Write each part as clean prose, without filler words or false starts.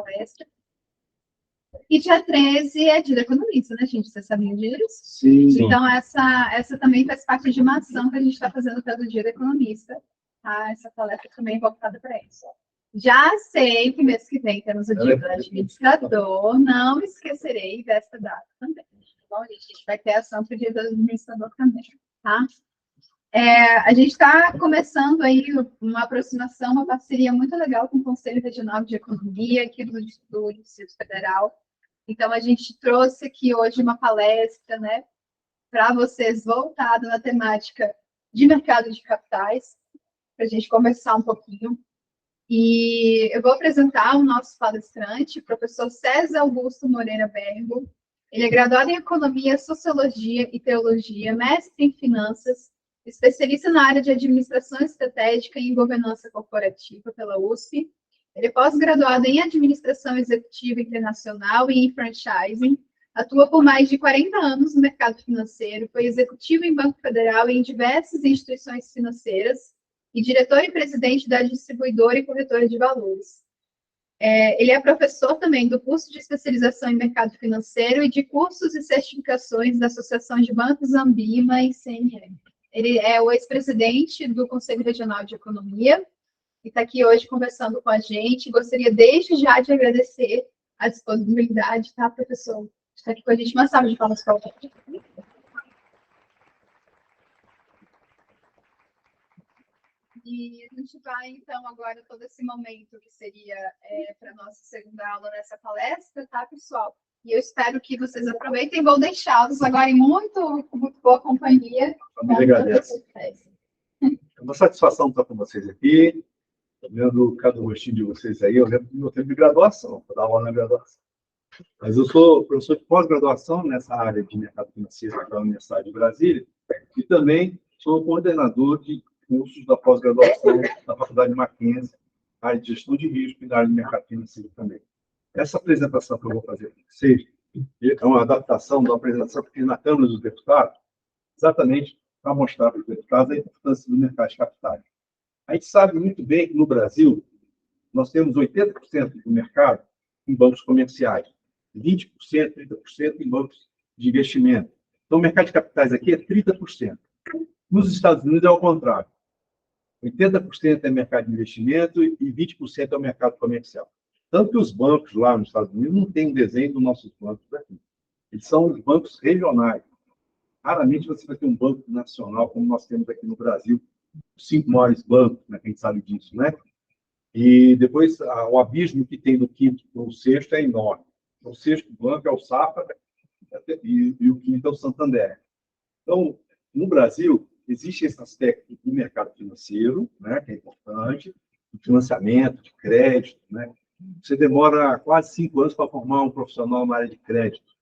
palestra. E dia 13 é dia da economista, né, gente? Vocês sabiam disso? Sim. Então, essa também faz parte de uma ação que a gente está fazendo pelo dia da economista. Tá? Essa palestra também é voltada para isso. Já sei que mês que vem temos o dia do administrador. Não esquecerei dessa data também. Bom, a gente vai ter ação para o dia do administrador também, tá? A gente está começando aí uma aproximação, uma parceria muito legal com o Conselho Regional de Economia aqui do Distrito Federal. Então, a gente trouxe aqui hoje uma palestra, né, para vocês voltada na temática de mercado de capitais, para a gente conversar um pouquinho. E eu vou apresentar o nosso palestrante, o professor César Augusto Moreira Bergo. Ele é graduado em Economia, Sociologia e Teologia, mestre em Finanças, especialista na área de Administração Estratégica e Governança Corporativa pela USP. Ele é pós-graduado em Administração Executiva Internacional e em Franchising. Atua por mais de 40 anos no mercado financeiro, foi executivo em Banco Federal e em diversas instituições financeiras, e diretor e presidente da distribuidora e corretora de valores. Ele é professor também do curso de especialização em mercado financeiro e de cursos e certificações da Associação de Bancos Ambima e CNE. Ele é o ex-presidente do Conselho Regional de Economia e está aqui hoje conversando com a gente. Gostaria desde já de agradecer a disponibilidade, tá, professor? Está aqui com a gente. Uma salva de palmas para o E a gente vai, então, agora, todo esse momento que seria para a nossa segunda aula nessa palestra, tá, pessoal? E eu espero que vocês aproveitem. Vou deixá-los agora em muito boa companhia. Eu agradeço. É uma satisfação estar com vocês aqui, vendo cada gostinho de vocês aí. Eu lembro do meu tempo de graduação, para dar aula na graduação. Mas eu sou professor de pós-graduação nessa área de mercado financeiro da Universidade de Brasília e também sou coordenador de cursos da pós-graduação da Faculdade Mackenzie, área de gestão de risco e da área de mercado financeiro também. Essa apresentação que eu vou fazer para vocês é uma adaptação da apresentação que fiz na Câmara dos Deputados, exatamente para mostrar para os deputados a importância do mercado de capitais. A gente sabe muito bem que no Brasil nós temos 80% do mercado em bancos comerciais, 20%, 30% em bancos de investimento. Então, o mercado de capitais aqui é 30%. Nos Estados Unidos é ao contrário. 80% é mercado de investimento e 20% é o mercado comercial. Tanto que os bancos lá nos Estados Unidos não têm um desenho dos nossos bancos aqui. Eles são os bancos regionais. Raramente você vai ter um banco nacional como nós temos aqui no Brasil, os 5 maiores bancos, né, que a gente sabe disso, né? E depois o abismo que tem do quinto para o sexto é enorme. O sexto banco é o Safra e o quinto é o Santander. Então, no Brasil, existe esse aspecto do mercado financeiro, né, que é importante, de financiamento, de crédito, né? Você demora quase 5 anos para formar um profissional na área de crédito.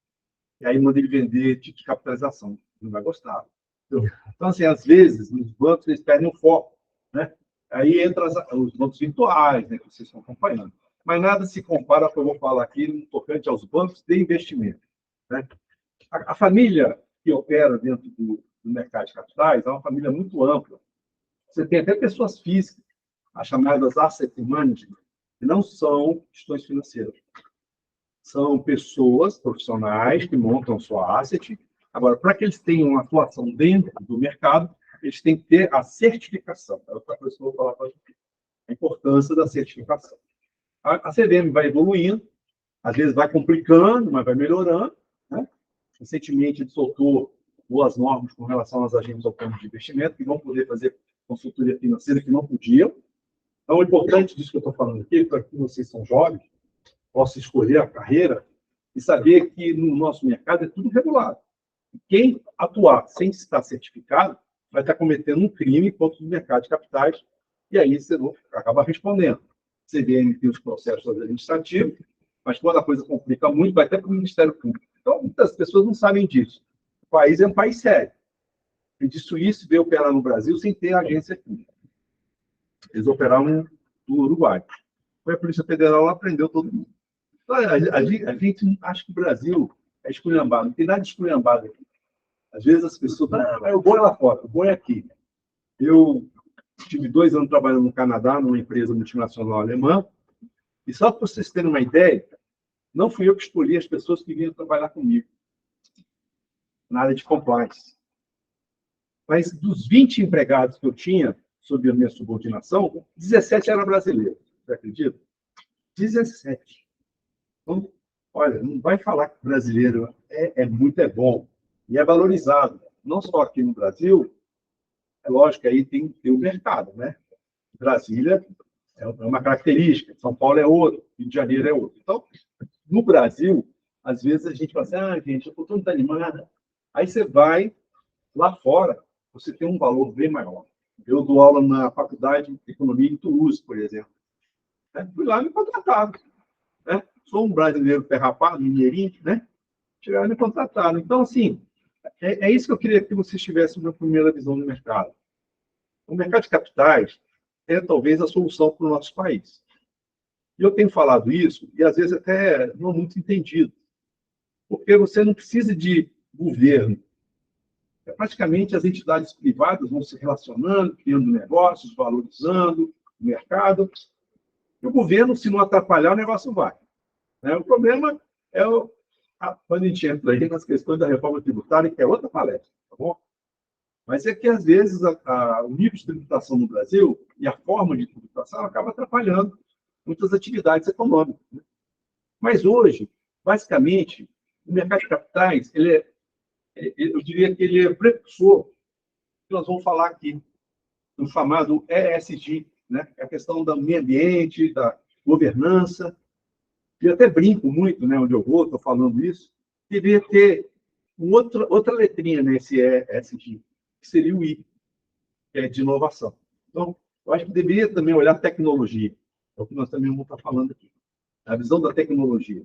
E aí manda ele vender tipo de capitalização. Não vai gostar. Então, assim, às vezes, os bancos eles perdem o foco, né? Aí entra os bancos virtuais, né, que vocês estão acompanhando. Mas nada se compara ao que eu vou falar aqui no tocante aos bancos de investimento, né? A família que opera dentro do mercado de capitais é uma família muito ampla. Você tem até pessoas físicas, as chamadas asset managers, que não são instituições financeiras. São pessoas profissionais que montam sua asset. Agora, para que eles tenham uma atuação dentro do mercado, eles têm que ter a certificação. É outra coisa que eu vou falar para vocês. A importância da certificação. A CVM vai evoluindo, às vezes vai complicando, mas vai melhorando, né? Recentemente, ele soltou boas normas com relação aos agentes autônomos de investimento, que vão poder fazer consultoria financeira que não podiam. Então, o importante disso que eu estou falando aqui, para que vocês são jovens, possam escolher a carreira e saber que no nosso mercado é tudo regulado. Quem atuar sem estar certificado vai estar cometendo um crime contra o mercado de capitais e aí você não acaba respondendo. Você vê tem os processos administrativos, mas quando a coisa complica muito, vai até para o Ministério Público. Então, muitas pessoas não sabem disso. O país é um país sério. E de Suíça veio operar no Brasil sem ter agência aqui. Eles operaram no Uruguai. Foi a Polícia Federal lá, prendeu todo mundo. Então, a gente acha que o Brasil é esculhambado. Não tem nada de esculhambado aqui. Às vezes as pessoas falam, o bom é lá fora, o bom é aqui. Eu tive 2 anos trabalhando no Canadá, numa empresa multinacional alemã, e E só para vocês terem uma ideia, não fui eu que escolhi as pessoas que vinham trabalhar comigo na área de compliance. Mas dos 20 empregados que eu tinha sob a minha subordinação, 17 eram brasileiros. Você acredita? 17. Então, olha, não vai falar que brasileiro é muito bom e é valorizado. Não só aqui no Brasil, é lógico que aí tem o mercado, né? Brasília é uma característica, São Paulo é outro, Rio de Janeiro é outro. Então, no Brasil, às vezes a gente fala assim, gente, eu estou muito animada. Aí você vai lá fora, você tem um valor bem maior. Eu dou aula na Faculdade de Economia em Toulouse, por exemplo. Fui lá e me contrataram. Sou um brasileiro ferrapado, mineirinho, né? Chegaram e me contrataram. Então, assim, é isso que eu queria que vocês tivessem uma primeira visão do mercado. O mercado de capitais é talvez a solução para o nosso país. E eu tenho falado isso, e às vezes até não muito entendido, porque você não precisa de governo. Praticamente as entidades privadas vão se relacionando, criando negócios, valorizando o mercado. E o governo, se não atrapalhar, o negócio vai. O problema é quando a gente entra aí nas questões da reforma tributária, que é outra palestra, tá bom? Mas é que, às vezes, o nível de tributação no Brasil e a forma de tributação acaba atrapalhando muitas atividades econômicas. Né? Mas hoje, basicamente, o mercado de capitais, eu diria que ele é precursor, que nós vamos falar aqui, do chamado ESG, né? A questão do meio ambiente, da governança. E eu até brinco muito, né, onde eu vou, estou falando isso, deveria ter outra letrinha nesse ESG, que seria o I, que é de inovação. Então, eu acho que deveria também olhar tecnologia, é o que nós também vamos estar falando aqui. A visão da tecnologia.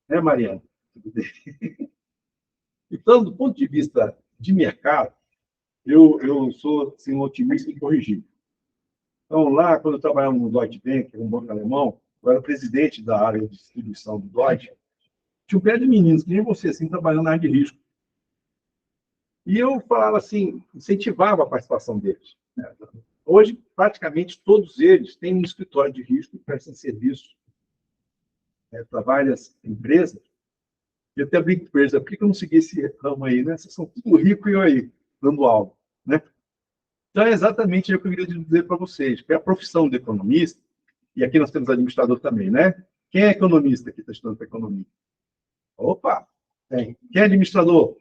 Né, Mariana? Então, do ponto de vista de mercado, eu sou assim, um otimista e corrigido. Então, lá, quando eu trabalhava no Deutsche Bank, um banco alemão, eu era presidente da área de distribuição do Deutsche, tinha um pé de meninos, que nem você, assim, trabalhando na área de risco. E eu falava assim, incentivava a participação deles. Né? Hoje, praticamente todos eles têm um escritório de risco e prestam serviço para várias empresas. E eu até brinco com eles, por que eu não segui esse ramo aí, né? Vocês são tudo rico e eu aí, dando aula, né? Então, é exatamente o que eu queria dizer para vocês, que a profissão de economista, e aqui nós temos administrador também, né? Quem é economista que está estudando para economia? Opa! Tem. Quem é administrador?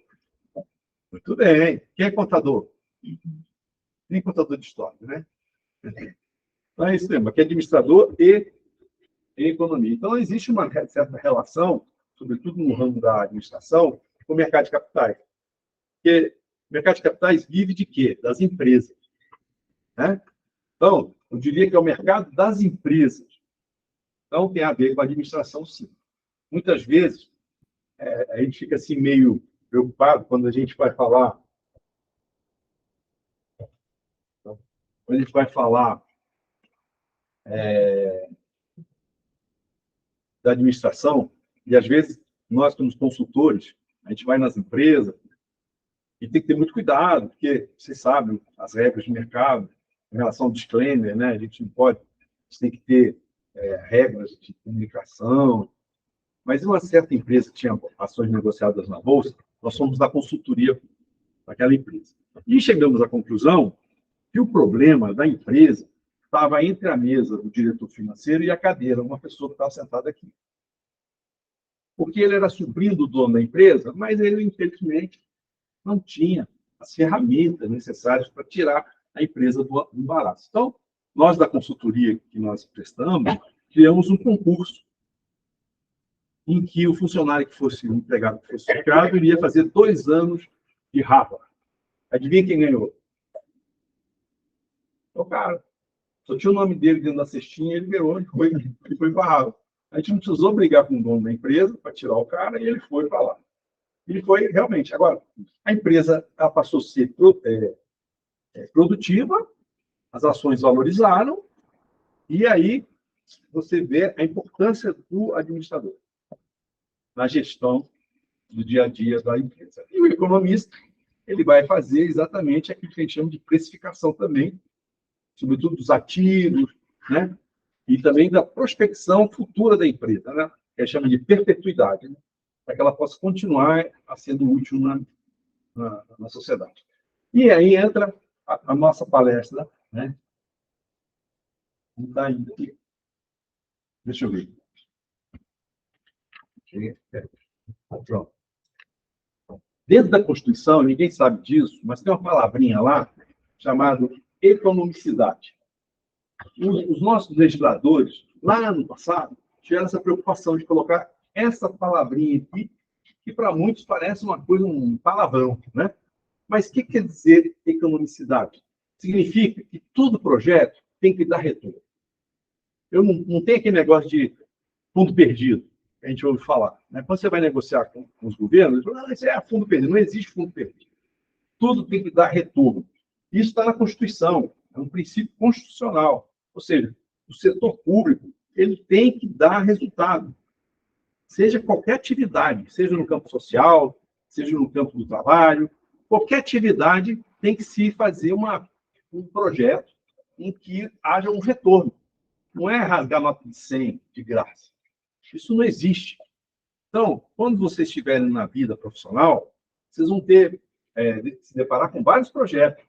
Muito bem. Quem é contador? Nem contador de história, né? Então, é isso mesmo, aqui é administrador e economia. Então, existe uma certa relação, sobretudo no ramo da administração, com o mercado de capitais. Porque o mercado de capitais vive de quê? Das empresas. Né? Então, eu diria que é o mercado das empresas. Então, tem a ver com a administração, sim. Muitas vezes, a gente fica assim meio preocupado quando a gente vai falar. Quando a gente vai falar da administração, e às vezes nós, como consultores, a gente vai nas empresas e tem que ter muito cuidado, porque vocês sabem as regras de mercado em relação ao disclaimer, né? A gente não pode, a gente tem que ter regras de comunicação. Mas uma certa empresa que tinha ações negociadas na Bolsa, nós fomos da consultoria para aquela empresa. E chegamos à conclusão que o problema da empresa estava entre a mesa do diretor financeiro e a cadeira, uma pessoa que estava sentada aqui. Porque ele era sobrinho do dono da empresa, mas ele, infelizmente, não tinha as ferramentas necessárias para tirar a empresa do embaraço. Então, nós da consultoria que nós prestamos, criamos um concurso em que o funcionário que fosse o empregado que fosse ficado iria fazer 2 anos de Harvard. Adivinha quem ganhou? O cara. Só tinha o nome dele dentro da cestinha, ele ganhou e foi para Harvard. A gente não precisou brigar com o dono da empresa para tirar o cara e ele foi para lá. Ele foi realmente. Agora, a empresa ela passou a ser produtiva, as ações valorizaram, e aí você vê a importância do administrador na gestão do dia a dia da empresa. E o economista, ele vai fazer exatamente aquilo que a gente chama de precificação também, sobretudo dos ativos, né? e também da prospecção futura da empresa, né? Que a gente chama de perpetuidade, né? Para que ela possa continuar sendo útil na sociedade. E aí entra a nossa palestra, né? Não está ainda aqui. Deixa eu ver. Pronto. Dentro da Constituição, ninguém sabe disso, mas tem uma palavrinha lá chamada economicidade. Os nossos legisladores, lá no passado, tiveram essa preocupação de colocar essa palavrinha aqui, que para muitos parece uma coisa, um palavrão, né? Mas o que quer dizer economicidade? Significa que todo projeto tem que dar retorno. Eu não tenho aquele negócio de fundo perdido, que a gente ouve falar. Né? Quando você vai negociar com os governos, eles falam, isso é fundo perdido. Não existe fundo perdido. Tudo tem que dar retorno. Isso está na Constituição, é um princípio constitucional. Ou seja, o setor público ele tem que dar resultado. Seja qualquer atividade, seja no campo social, seja no campo do trabalho, qualquer atividade tem que se fazer um projeto em que haja um retorno. Não é rasgar nota de 100 de graça. Isso não existe. Então, quando vocês estiverem na vida profissional, vocês vão se deparar com vários projetos.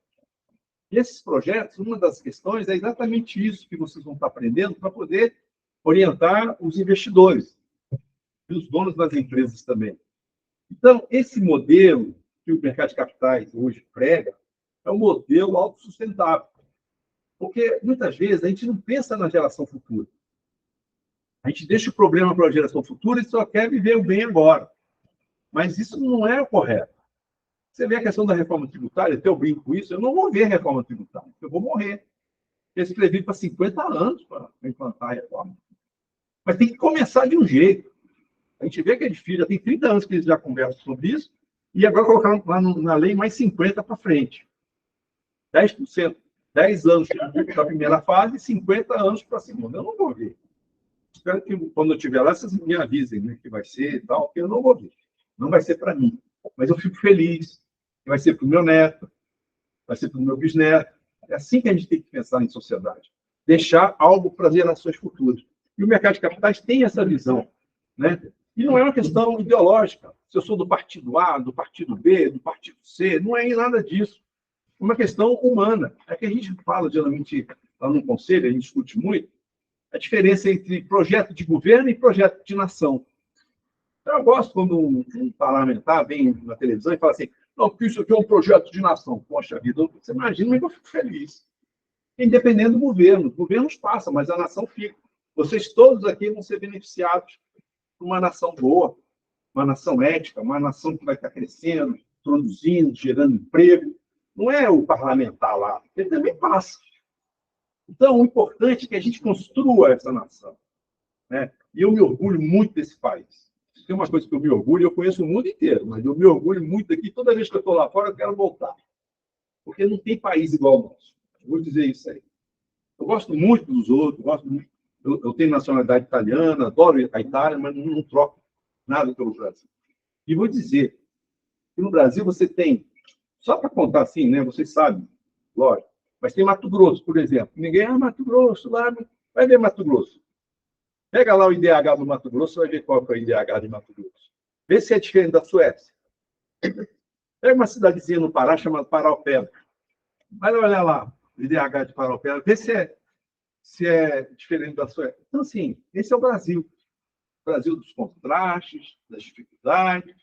E esses projetos, uma das questões é exatamente isso que vocês vão estar aprendendo para poder orientar os investidores e os donos das empresas também. Então, esse modelo que o mercado de capitais hoje prega é um modelo autossustentável. Porque, muitas vezes, a gente não pensa na geração futura. A gente deixa o problema para a geração futura e só quer viver o bem agora. Mas isso não é o correto. Você vê a questão da reforma tributária, até eu brinco com isso, eu não vou ver a reforma tributária, eu vou morrer. Eu escrevi para 50 anos para implantar a reforma. Mas tem que começar de um jeito. A gente vê que é difícil, já tem 30 anos que eles já conversam sobre isso, e agora colocaram lá na lei mais 50 para frente. 10%. 10 anos para a primeira fase e 50 anos para a segunda. Eu não vou ver. Espero que, quando eu estiver lá, vocês me avisem, né, que vai ser e tal, porque eu não vou ver. Não vai ser para mim. Mas eu fico feliz. Vai ser para o meu neto, vai ser para o meu bisneto. É assim que a gente tem que pensar em sociedade. Deixar algo para gerações futuras. E o mercado de capitais tem essa visão. Né? E não é uma questão ideológica. Se eu sou do partido A, do partido B, do partido C, não é nada disso. É uma questão humana. É que a gente fala, geralmente, lá no conselho, a gente discute muito, a diferença entre projeto de governo e projeto de nação. Eu gosto quando um parlamentar vem na televisão e fala assim, não, porque isso aqui é um projeto de nação. Poxa vida, você imagina, mas eu fico feliz. Independente do governo. Os governos passam, mas a nação fica. Vocês todos aqui vão ser beneficiados por uma nação boa, uma nação ética, uma nação que vai estar crescendo, produzindo, gerando emprego. Não é o parlamentar lá, ele também passa. Então, o importante é que a gente construa essa nação. Né? E eu me orgulho muito desse país. Tem uma coisa que eu me orgulho, eu conheço o mundo inteiro, mas eu me orgulho muito daqui. Toda vez que eu estou lá fora, eu quero voltar. Porque não tem país igual ao nosso. Eu vou dizer isso aí. Eu gosto muito dos outros, eu tenho nacionalidade italiana, adoro a Itália, mas não troco nada pelo Brasil. E vou dizer que no Brasil você tem, só para contar assim, né? Vocês sabem, lógico, mas tem Mato Grosso, por exemplo. Ninguém, Mato Grosso, lá, vai ver Mato Grosso. Pega lá o IDH do Mato Grosso, vai ver qual é o IDH de Mato Grosso. Vê se é diferente da Suécia. Pega uma cidadezinha no Pará chamada Paraupeba. Vai olhar lá o IDH de Paraupeba, vê se é diferente da Suécia. Então, assim, esse é o Brasil. O Brasil dos contrastes, das dificuldades,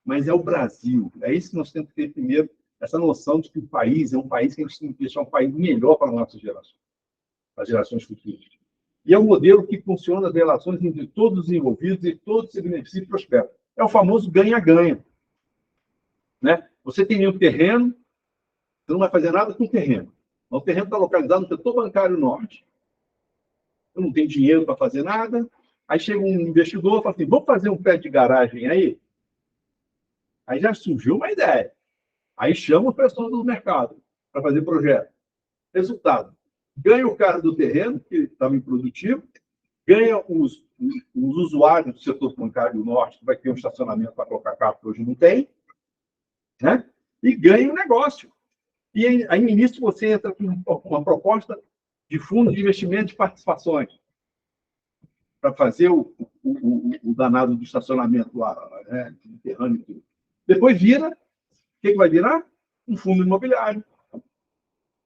mas é o Brasil. É isso que nós temos que ter primeiro, essa noção de que o país é um país que a gente tem que deixar um país melhor para as nossas gerações, para as gerações futuras. E é um modelo que funciona as relações entre todos os envolvidos e todos se beneficiam e prosperam. É o famoso ganha-ganha. Né? Você tem um terreno, você não vai fazer nada com o terreno. O terreno está localizado no setor bancário norte. Eu não tenho dinheiro para fazer nada. Aí chega um investidor e fala assim, vamos fazer um pé de garagem aí? Aí já surgiu uma ideia. Aí chama o pessoal do mercado para fazer projeto. Resultado, ganha o cara do terreno, que estava improdutivo, ganha os usuários do setor bancário norte, que vai ter um estacionamento para colocar carro que hoje não tem, né? E ganha o negócio. E aí, no início, você entra com uma proposta de fundo de investimento de participações. para fazer o danado do estacionamento lá, né, subterrâneo e tudo. Depois vira, o que vai virar? Um fundo imobiliário.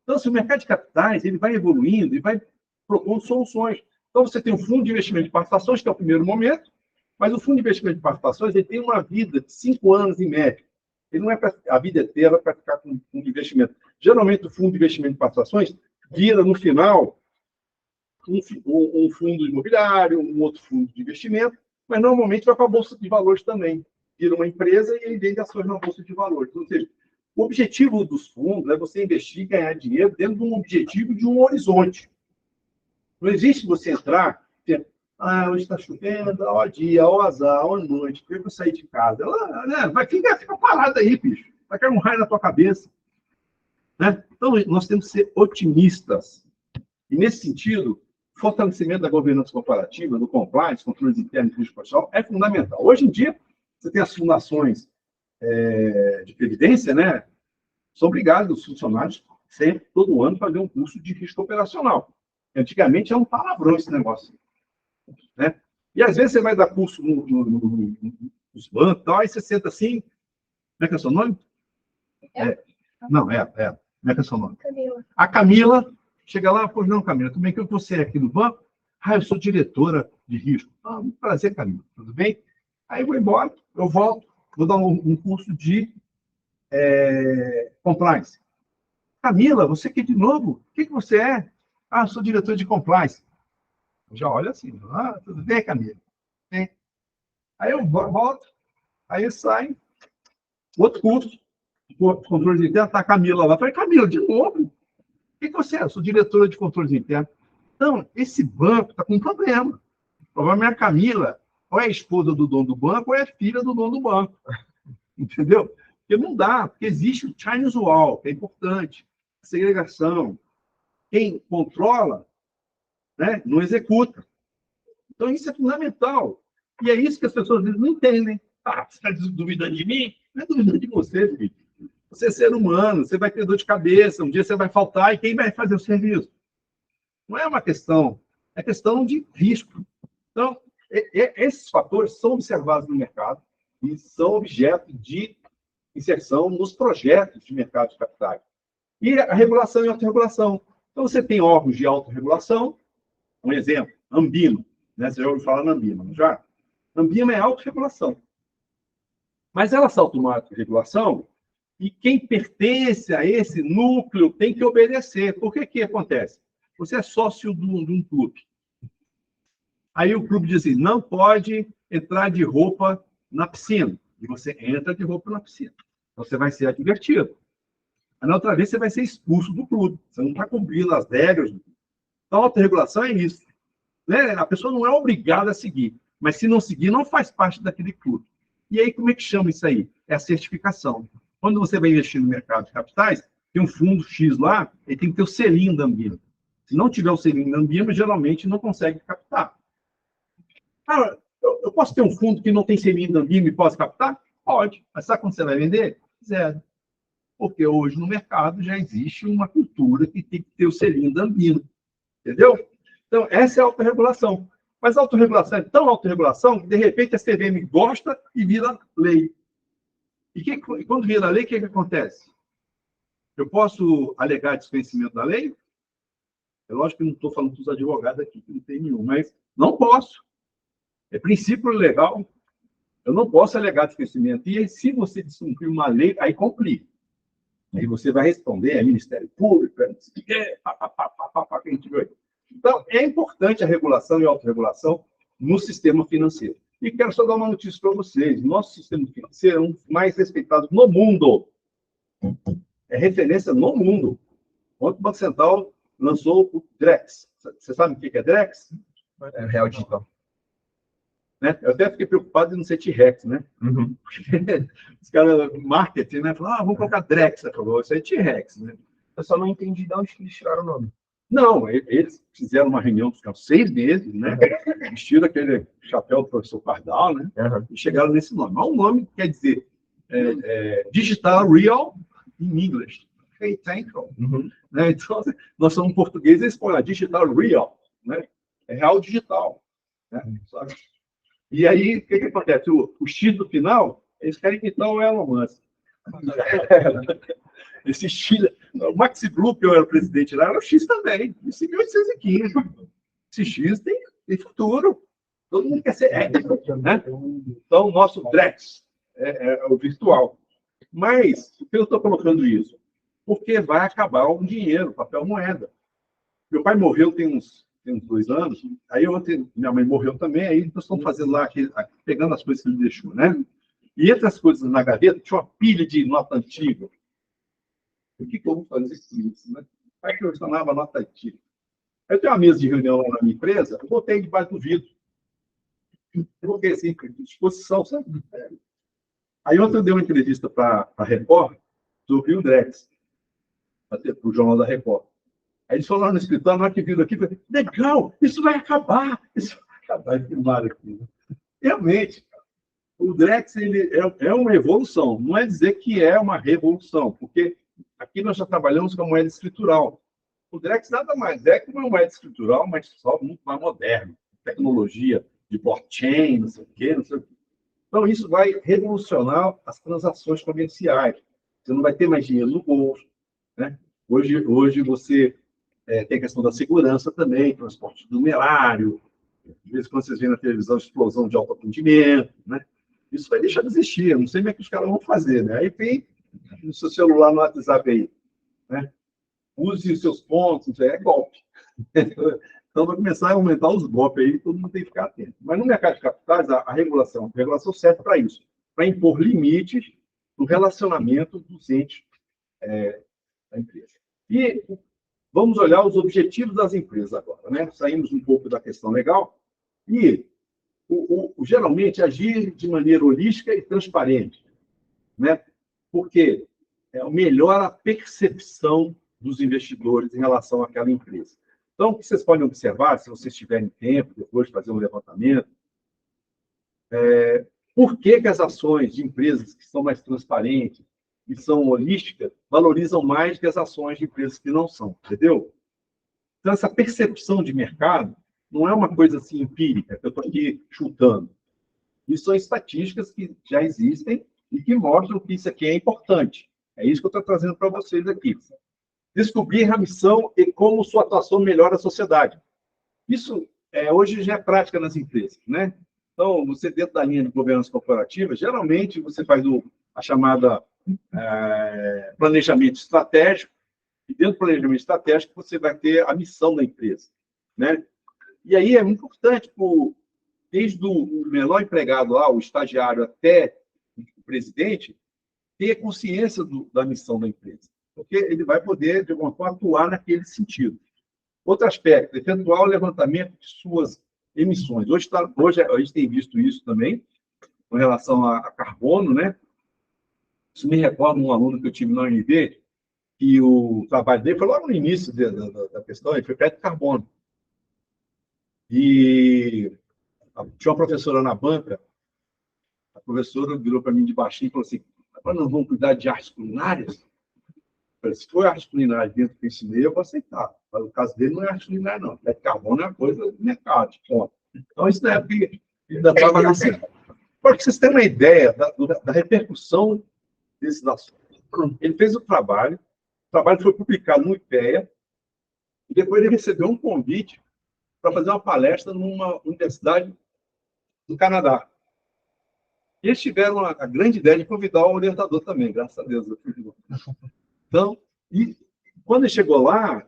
Então, se o mercado de capitais ele vai evoluindo e vai propondo soluções. Então, você tem um fundo de investimento de participações, que é o primeiro momento, mas o fundo de investimento de participações ele tem uma vida de 5 anos em média. Ele não é a vida inteira para ficar com investimento. Geralmente, o fundo de investimento de participações vira, no final, um fundo imobiliário, um outro fundo de investimento, mas normalmente vai para a Bolsa de Valores também. Vira uma empresa e ele vende ações na Bolsa de Valores. Ou seja, o objetivo dos fundos é você investir e ganhar dinheiro dentro de um objetivo, de um horizonte. Não existe você entrar e hoje está chovendo, ó dia, ó azar, ó noite, por que eu sair de casa? Ela, né, vai ficar parado aí, bicho. Vai cair um raio na tua cabeça. Né? Então, nós temos que ser otimistas. E, nesse sentido, o fortalecimento da governança corporativa, do compliance, controles internos e risco pessoal, é fundamental. Hoje em dia, você tem as fundações de previdência, né? São obrigados os funcionários sempre, todo ano, fazer um curso de risco operacional. Antigamente era um palavrão esse negócio. Né? E às vezes você vai dar curso nos bancos, tal, aí você senta assim, como é que é o seu nome? Não, como é que é o seu nome? Camila. A Camila chega lá, pois não, Camila, como é que você é aqui no banco? Eu sou diretora de risco. Um prazer, Camila, tudo bem? Aí eu vou embora, eu volto, vou dar um curso de compliance. Camila, você aqui de novo? O que você é? Eu sou diretor de compliance. Já olha assim, tudo bem, Camila? Bem. Aí eu volto, aí eu saio, outro curso, de controles internos, tá a Camila lá. Eu falei, Camila, de novo? O que você é? Eu sou diretora de controles internos. Então, esse banco está com um problema. Provavelmente a Camila ou é a esposa do dono do banco ou é a filha do dono do banco. Entendeu? Porque não dá, porque existe o Chinese Wall, que é importante, a segregação. Quem controla, né, não executa. Então, isso é fundamental. E é isso que as pessoas às vezes não entendem. Você está duvidando de mim? Não é duvidando de você, filho. Você é ser humano, você vai ter dor de cabeça, um dia você vai faltar e quem vai fazer o serviço? Não é uma questão, é questão de risco. Então, esses fatores são observados no mercado e são objeto de inserção nos projetos de mercado de capitais. E a regulação e a autorregulação. Então, você tem órgãos de autorregulação, um exemplo, Anbima. Né? Você já ouviu falar na Anbima, não já? Anbima é autorregulação. Mas ela salta uma autorregulação e quem pertence a esse núcleo tem que obedecer. Por que acontece? Você é sócio de um clube. Aí o clube diz assim, não pode entrar de roupa na piscina. E você entra de roupa na piscina. Você vai ser advertido. Aí, na outra vez, você vai ser expulso do clube. Você não está cumprindo as regras do clube. Então, a autorregulação é isso. Né? A pessoa não é obrigada a seguir. Mas, se não seguir, não faz parte daquele clube. E aí, como é que chama isso aí? É a certificação. Quando você vai investir no mercado de capitais, tem um fundo X lá, ele tem que ter o selinho da Anbima. Se não tiver o selinho da Anbima, geralmente não consegue captar. Eu posso ter um fundo que não tem selinho da Anbima e posso captar? Pode. Mas sabe quando você vai vender? Zero. Porque hoje no mercado já existe uma cultura que tem que ter o selinho da Anbima. Entendeu? Então, essa é a autorregulação. Mas a autorregulação é tão autorregulação que, de repente, a CVM gosta e vira lei. E quando vira lei, o que acontece? Eu posso alegar desconhecimento da lei? É lógico que não estou falando dos advogados aqui, que não tem nenhum, mas não posso. É princípio legal. Eu não posso alegar desconhecimento. E aí, se você descumprir uma lei, aí complica. Aí você vai responder, Ministério Público, não sei o quê, que a gente viu aí. Então, é importante a regulação e a autorregulação no sistema financeiro. E quero só dar uma notícia para vocês. Nosso sistema financeiro é um dos mais respeitados no mundo. É referência no mundo. Ontem o Banco Central lançou o Drex. Você sabe o que é Drex? É real digital. Né? Eu até fiquei preocupado em não ser T-Rex, né? Uhum. Os caras, marketing, né? Falaram, vamos colocar Drex. Falou, isso é T-Rex, né? Eu só não entendi de onde que eles tiraram o nome. Não, eles fizeram uma reunião, ficaram 6 meses, né? Vestiram aquele chapéu do professor Pardal, né? Uhum. E chegaram nesse nome. Mas o nome quer dizer Digital Real em inglês. Hey, thank you. Uhum. Né? Então, nós somos portugueses, eles põem Digital Real, né? É real digital. né? Sabe? E aí, o que acontece? O X do final, eles querem imitar o Elon Musk. Esse X, o Maxi Blue, que eu era presidente lá, era o X também, isso em 1815. Esse X tem futuro. Todo mundo quer ser ético, né? Então, o nosso Drex é o virtual. Mas, por que eu estou colocando isso? Porque vai acabar o dinheiro, papel moeda. Meu pai morreu tem uns 2 anos, aí minha mãe morreu também, aí nós estamos fazendo lá, pegando as coisas que ele deixou, né? E entre as coisas na gaveta, tinha uma pilha de nota antiga. O que eu vou fazer isso? Né? Pai que eu colecionava nota antiga. Eu tenho uma mesa de reunião lá na minha empresa, eu botei debaixo do vidro. Eu coloquei assim, de disposição, sabe? Aí ontem eu dei uma entrevista para a Record sobre o Drex, para o Jornal da Record. Aí eles falaram no escritório, na hora que viram aqui, falei, legal, isso vai acabar, isso vai acabar. E filmaram aqui. Realmente, o Drex ele é uma evolução, não é dizer que é uma revolução, porque aqui nós já trabalhamos com a moeda escritural. O Drex nada mais é que uma moeda escritural, mas só muito mais moderno, tecnologia de blockchain, não sei o quê, não sei o quê. Então, isso vai revolucionar as transações comerciais. Você não vai ter mais dinheiro no bolso, né? Hoje você tem a questão da segurança também, transporte numerário. De vez em quando vocês veem na televisão explosão de alto atendimento, né? Isso vai deixar de existir. Eu não sei como é que os caras vão fazer, né? Aí tem no seu celular, no WhatsApp aí, né? Use os seus pontos, é golpe. Então vai começar a aumentar os golpes aí, todo mundo tem que ficar atento. Mas no mercado de capitais, a regulação serve para isso, para impor limites no relacionamento dos entes da empresa. E vamos olhar os objetivos das empresas agora, né? Saímos um pouco da questão legal e geralmente agir de maneira holística e transparente, né? Porque melhora a percepção dos investidores em relação àquela empresa. Então, o que vocês podem observar, se vocês tiverem tempo depois de fazer um levantamento, por que as ações de empresas que são mais transparentes e são holísticas valorizam mais que as ações de empresas que não são, entendeu? Então, essa percepção de mercado não é uma coisa assim empírica, que eu estou aqui chutando. Isso são estatísticas que já existem e que mostram que isso aqui é importante. É isso que eu estou trazendo para vocês aqui. Descobrir a missão e como sua atuação melhora a sociedade. Isso hoje já é prática nas empresas, né? Então, você dentro da linha de governança corporativa, geralmente você faz a chamada planejamento estratégico, e dentro do planejamento estratégico você vai ter a missão da empresa, né? E aí é muito importante, desde o menor empregado lá, o estagiário, até o presidente, ter consciência da missão da empresa, porque ele vai poder, de alguma forma, atuar naquele sentido. Outro aspecto, eventual levantamento de suas emissões. Hoje a gente tem visto isso também, com relação a carbono, né? Isso me recorda um aluno que eu tive na UNB, que o trabalho dele foi logo no início da questão, ele foi crédito de carbono. E tinha uma professora na banca, a professora virou para mim de baixinho e falou assim, agora nós vamos cuidar de artes culinárias? Falei, se for arte culinária dentro do que eu ensinei, eu vou aceitar. Mas o caso dele não é arte culinária, não. É carbono, é uma coisa do mercado. Ponto. Então, isso na época ainda estava nascendo. Para que vocês tenham uma ideia da repercussão desses assuntos. Ele fez o trabalho foi publicado no IPEA, e depois ele recebeu um convite para fazer uma palestra numa universidade do Canadá. E eles tiveram a grande ideia de convidar o orientador também, graças a Deus. Então, quando ele chegou lá,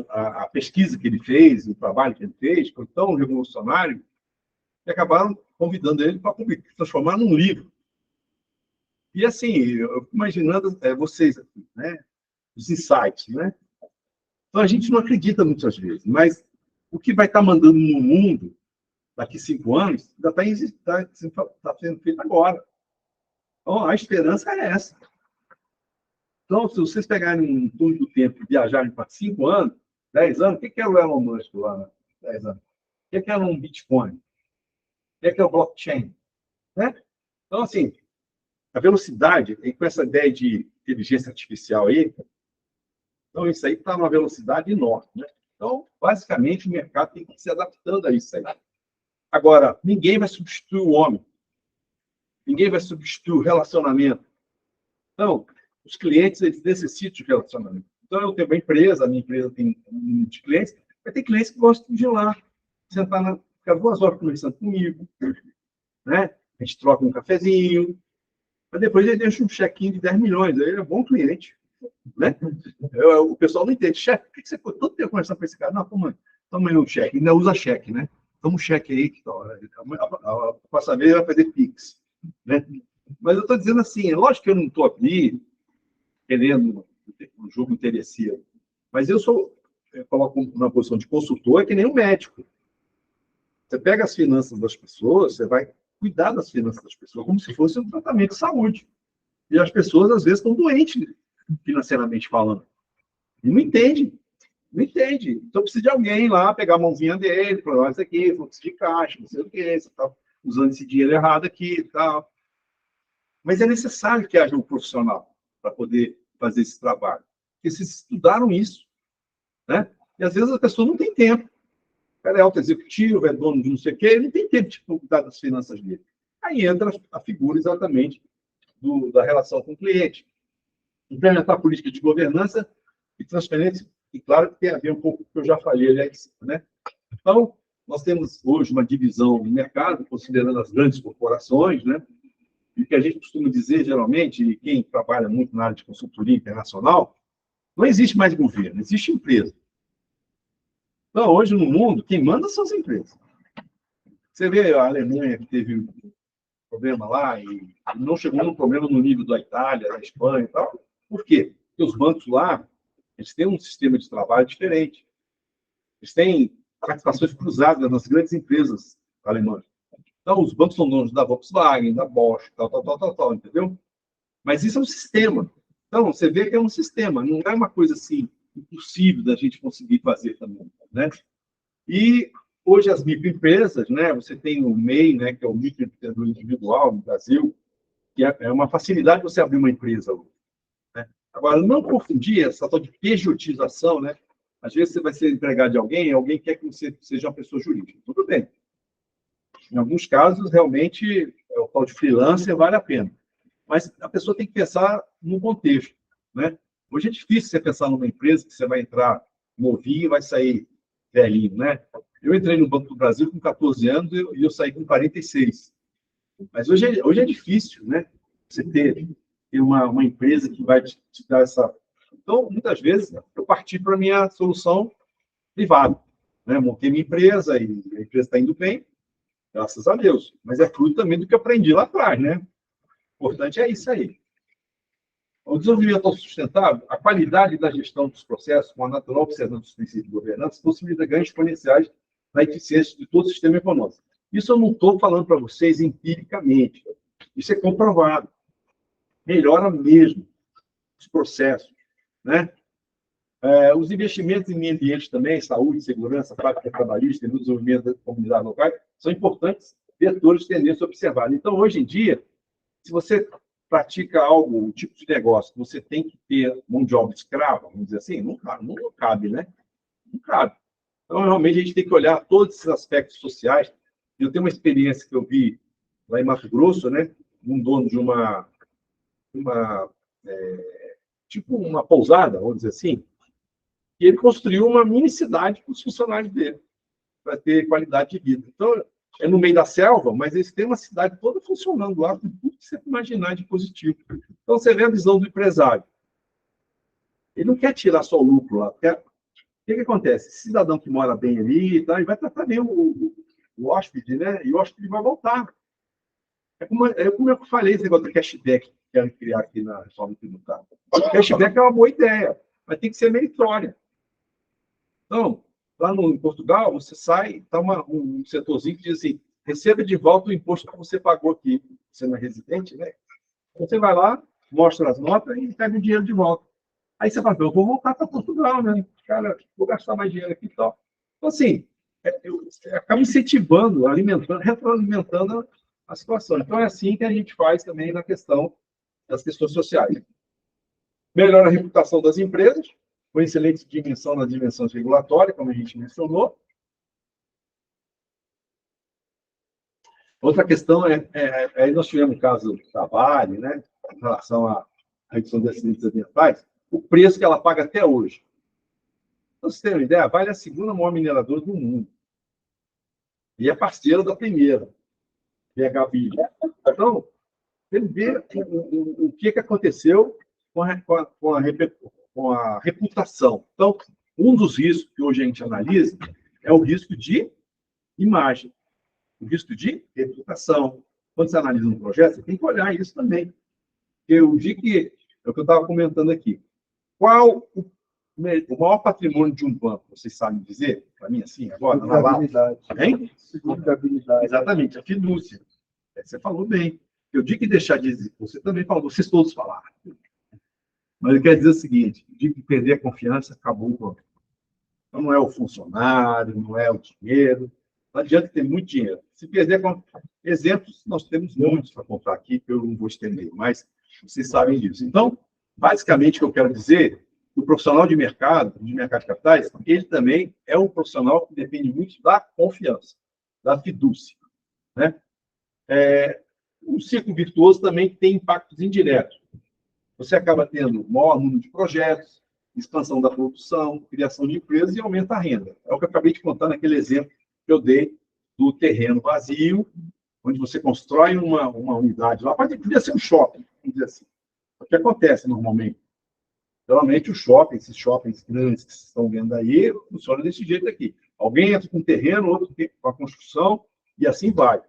a pesquisa que ele fez, o trabalho que ele fez, foi tão revolucionário, que acabaram convidando ele para transformar num livro. E assim, eu fico imaginando vocês aqui, né? Os insights, né? Então, a gente não acredita muitas vezes, mas o que vai estar mandando no mundo daqui 5 anos já está sendo feito agora. Então, a esperança é essa. Então, se vocês pegarem um turno do tempo e viajarem para 5 anos, 10 anos, o que era o Elon Musk lá 10 anos? O que era um Bitcoin? O que é o blockchain? Né? Então, assim, a velocidade, e com essa ideia de inteligência artificial aí, então isso aí está numa velocidade enorme. Né? Então, basicamente, o mercado tem que ir se adaptando a isso aí. Agora, ninguém vai substituir o homem. Ninguém vai substituir o relacionamento. Então, os clientes, eles necessitam de relacionamento. Então, eu tenho uma empresa, a minha empresa tem muitos clientes, vai ter clientes que gostam de ir lá, sentar, ficar 2 horas conversando comigo, né? A gente troca um cafezinho, mas depois ele deixa um check-in de 10 milhões, aí ele é bom cliente, né? O pessoal não entende. Chefe, por que você ficou todo tempo conversando com esse cara? Não, toma aí um cheque, ainda usa cheque, né? Toma um cheque aí, que tal? A próxima vez vai fazer Pix, né? Mas eu estou dizendo assim, é lógico que eu não estou aqui querendo um jogo interesseiro, mas eu coloco na posição de consultor, é que nem um médico. Você pega as finanças das pessoas, você vai cuidar das finanças das pessoas como se fosse um tratamento de saúde. E as pessoas, às vezes, estão doentes, financeiramente falando. E não entende. Não entende. Então, precisa de alguém lá, pegar a mãozinha dele, falar, isso aqui, fluxo de caixa, não sei o quê, você está usando esse dinheiro errado aqui e tal. Mas é necessário que haja um profissional para poder fazer esse trabalho. Porque vocês estudaram isso, né? E, às vezes, a pessoa não tem tempo. O cara é alto executivo, é dono de não sei o quê, ele não tem tempo de cuidar das finanças dele. Aí entra a figura exatamente da relação com o cliente. Implementar política de governança e transparência, e claro que tem a ver um pouco com o que eu já falei ali em cima, né? Então, nós temos hoje uma divisão no mercado, considerando as grandes corporações, né? E o que a gente costuma dizer, geralmente, e quem trabalha muito na área de consultoria internacional, não existe mais governo, existe empresa. Então, hoje no mundo, quem manda são as empresas. Você vê a Alemanha, que teve um problema lá, e não chegou no problema no nível da Itália, da Espanha e tal. Por quê? Porque os bancos lá, eles têm um sistema de trabalho diferente. Eles têm participações cruzadas nas grandes empresas alemãs. Então, os bancos são donos da Volkswagen, da Bosch, tal, entendeu? Mas isso é um sistema. Então, você vê que é um sistema, não é uma coisa assim impossível da gente conseguir fazer também, né? E hoje as microempresas, né? Você tem o MEI, né? Que é o microempreendedor individual no Brasil, que é uma facilidade você abrir uma empresa, né? Agora, não confundir essa tal de pejotização, né? Às vezes você vai ser empregado de alguém quer que você seja uma pessoa jurídica. Tudo bem. Em alguns casos, realmente, o tal de freelancer vale a pena. Mas a pessoa tem que pensar no contexto, né? Hoje é difícil você pensar numa empresa que você vai entrar novinho e vai sair velhinho, né? Eu entrei no Banco do Brasil com 14 anos e eu saí com 46. Mas hoje é difícil, né? Você ter uma empresa que vai te dar essa... Então, muitas vezes, eu parti para a minha solução privada, né? Montei minha empresa e a empresa está indo bem, graças a Deus. Mas é fruto também do que eu aprendi lá atrás, né? O importante é isso aí. O desenvolvimento sustentável, a qualidade da gestão dos processos, com a natural observância dos princípios de governança, possibilita ganhos exponenciais na eficiência de todo o sistema econômico. Isso eu não estou falando para vocês empiricamente. Isso é comprovado. Melhora mesmo os processos, né? Os investimentos em meio ambiente também, saúde, segurança, prática trabalhista e no desenvolvimento da comunidade local, são importantes vetores de tendência observada. Então, hoje em dia, se você pratica algo, um tipo de negócio, você tem que ter mão de obra escrava, vamos dizer assim, não cabe, né? Não cabe. Então, realmente, a gente tem que olhar todos esses aspectos sociais. Eu tenho uma experiência que eu vi lá em Mato Grosso, né? Um dono de tipo uma pousada, vamos dizer assim, e ele construiu uma mini cidade para os funcionários dele, para ter qualidade de vida. Então, é no meio da selva, mas eles têm uma cidade toda funcionando lá, com tudo que você imaginar de positivo. Então, você vê a visão do empresário. Ele não quer tirar só o lucro lá. O que acontece? Esse cidadão que mora bem ali, tá, ele vai tratar bem o hóspede, né? E o hóspede vai voltar. Como eu falei, esse negócio do cashback que querem criar aqui na reforma tributária. Cashback é uma boa ideia, mas tem que ser meritória. Então, lá em Portugal, você sai, está um setorzinho que diz assim, receba de volta o imposto que você pagou aqui, você não é residente, né? Você vai lá, mostra as notas e pega o dinheiro de volta. Aí você fala, eu vou voltar para Portugal, né? Cara, vou gastar mais dinheiro aqui e tal. Então, assim, eu acabo incentivando, alimentando, retroalimentando a situação. Então, é assim que a gente faz também na questão das questões sociais. Melhora a reputação das empresas, com excelente dimensão nas dimensões regulatórias, como a gente mencionou. Outra questão aí nós tivemos um caso da Vale, né, em relação à redução de acidentes ambientais, o preço que ela paga até hoje. Para vocês terem uma ideia, a Vale é a segunda maior mineradora do mundo. E é parceira da primeira, BHB. Então, ele vê o que aconteceu com a reputação. Então, um dos riscos que hoje a gente analisa é o risco de imagem, o risco de reputação. Quando você analisa um projeto, você tem que olhar isso também. Eu digo que, é o que eu estava comentando aqui, qual o maior patrimônio de um banco, vocês sabem dizer? Para mim, assim, agora, na Segurabilidade. Hein? Segurabilidade. Exatamente, a fidúcia. Você falou bem. Eu digo que deixar de dizer, você também falou, vocês todos falaram. Mas eu quero dizer o seguinte, digo que perder a confiança, acabou o banco. Então, não é o funcionário, não é o dinheiro, não adianta ter muito dinheiro. Se perder a confiança, exemplos, nós temos muitos para contar aqui, que eu não vou estender, mas vocês sabem disso. Então, basicamente, o que eu quero dizer, o profissional de mercado de capitais, ele também é um profissional que depende muito da confiança, da fidúcia, né? O ciclo virtuoso também tem impactos indiretos. Você acaba tendo maior número de projetos, expansão da produção, criação de empresas e aumenta a renda. É o que eu acabei de contar naquele exemplo que eu dei do terreno vazio, onde você constrói uma unidade lá, podia ser um shopping, vamos dizer assim. O que acontece normalmente? Geralmente o shopping, esses shoppings grandes que vocês estão vendo aí, funciona desse jeito aqui. Alguém entra com um terreno, outro com a construção, e assim vai.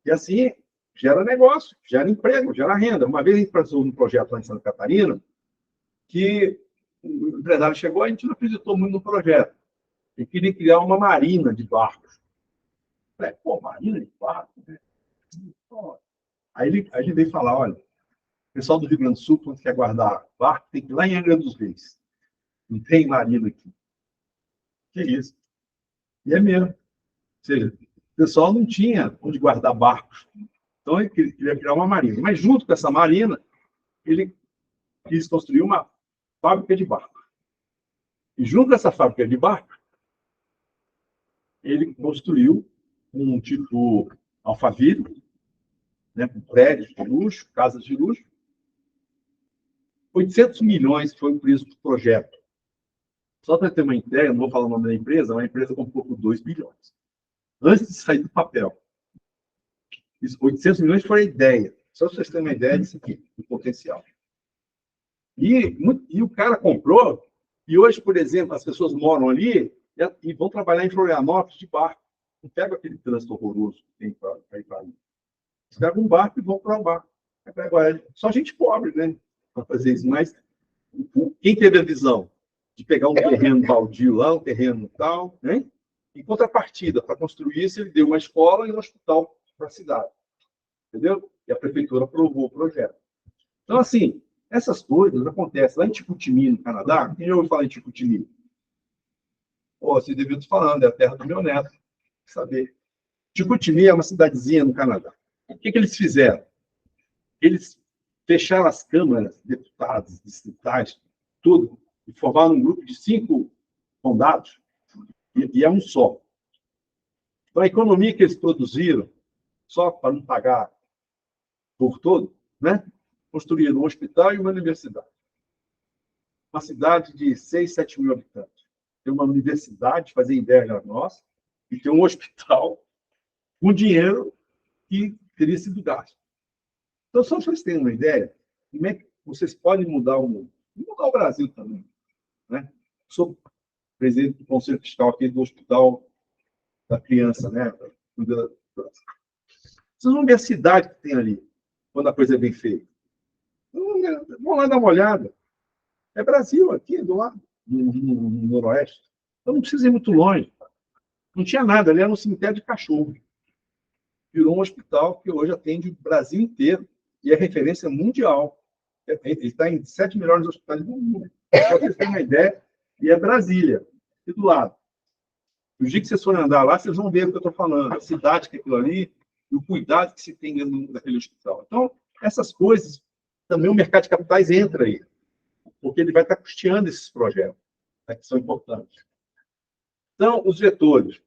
E assim gera negócio, gera emprego, gera renda. Uma vez a gente passou num projeto lá em Santa Catarina, que o empresário chegou, a gente não acreditou muito no projeto. Ele queria criar uma marina de barcos. Falei, pô, marina de barcos? Né? Aí ele veio falar, olha, o pessoal do Rio Grande do Sul, quando quer guardar barco, tem que ir lá em Angra dos Reis. Não tem marina aqui. Que isso? E é mesmo. Ou seja, o pessoal não tinha onde guardar barcos. Então, ele queria criar uma marina. Mas, junto com essa marina, ele quis construir uma fábrica de barcos. E, junto com essa fábrica de barcos, ele construiu um tipo Alphaville, né, com prédios de luxo, casas de luxo. 800 milhões foi o preço do projeto. Só para ter uma ideia, não vou falar o nome da empresa, uma empresa comprou por 2 bilhões. Antes de sair do papel. 800 milhões foi a ideia. Só para vocês terem uma ideia disso aqui, do potencial. E o cara comprou, e hoje, por exemplo, as pessoas moram ali e vão trabalhar em Florianópolis de barco. Não pega aquele trânsito horroroso que tem para ir para ali. Eles pegam um barco e vão para o barco. Agora, só gente pobre, né? Para fazer isso. Mas quem teve a visão de pegar um terreno baldio lá, um terreno tal, né? Em contrapartida, para construir isso, ele deu uma escola e um hospital para a cidade. Entendeu? E a prefeitura aprovou o projeto. Então, assim, essas coisas acontecem lá em Chicoutimi, no Canadá. Quem já ouviu falar em Chicoutimi? Vocês deviam estar falando, é a terra do meu neto. Saber. Chicoutimi é uma cidadezinha no Canadá. O que eles fizeram? Eles fecharam as câmaras, deputados, distritais, tudo, e formaram um grupo de 5 condados, e é um só. Então, a economia que eles produziram, só para não pagar por todo, né? Construíram um hospital e uma universidade. Uma cidade de 6, 7 mil habitantes. Tem uma universidade, fazer ideia nossa, e tem um hospital com dinheiro que teria sido gasto. Então, só para vocês terem uma ideia, como é que vocês podem mudar o mundo. E mudar o Brasil também. Né? Sou presidente do Conselho Fiscal aqui do Hospital da Criança, né? Vocês vão ver a cidade que tem ali, quando a coisa é bem feita. Vão lá dar uma olhada. É Brasil, aqui do lado, no Noroeste. Então não precisa ir muito longe. Não tinha nada, ali era um cemitério de cachorro. Virou um hospital que hoje atende o Brasil inteiro e é referência mundial. Ele está em 7 melhores hospitais do mundo. Para vocês terem uma ideia, e é Brasília, aqui do lado. O dia que vocês forem andar lá, vocês vão ver o que eu estou falando, a cidade que é aquilo ali, e o cuidado que se tem dentro daquele hospital. Então, essas coisas, também o mercado de capitais entra aí, porque ele vai estar custeando esses projetos, né, que são importantes. Então, os vetores,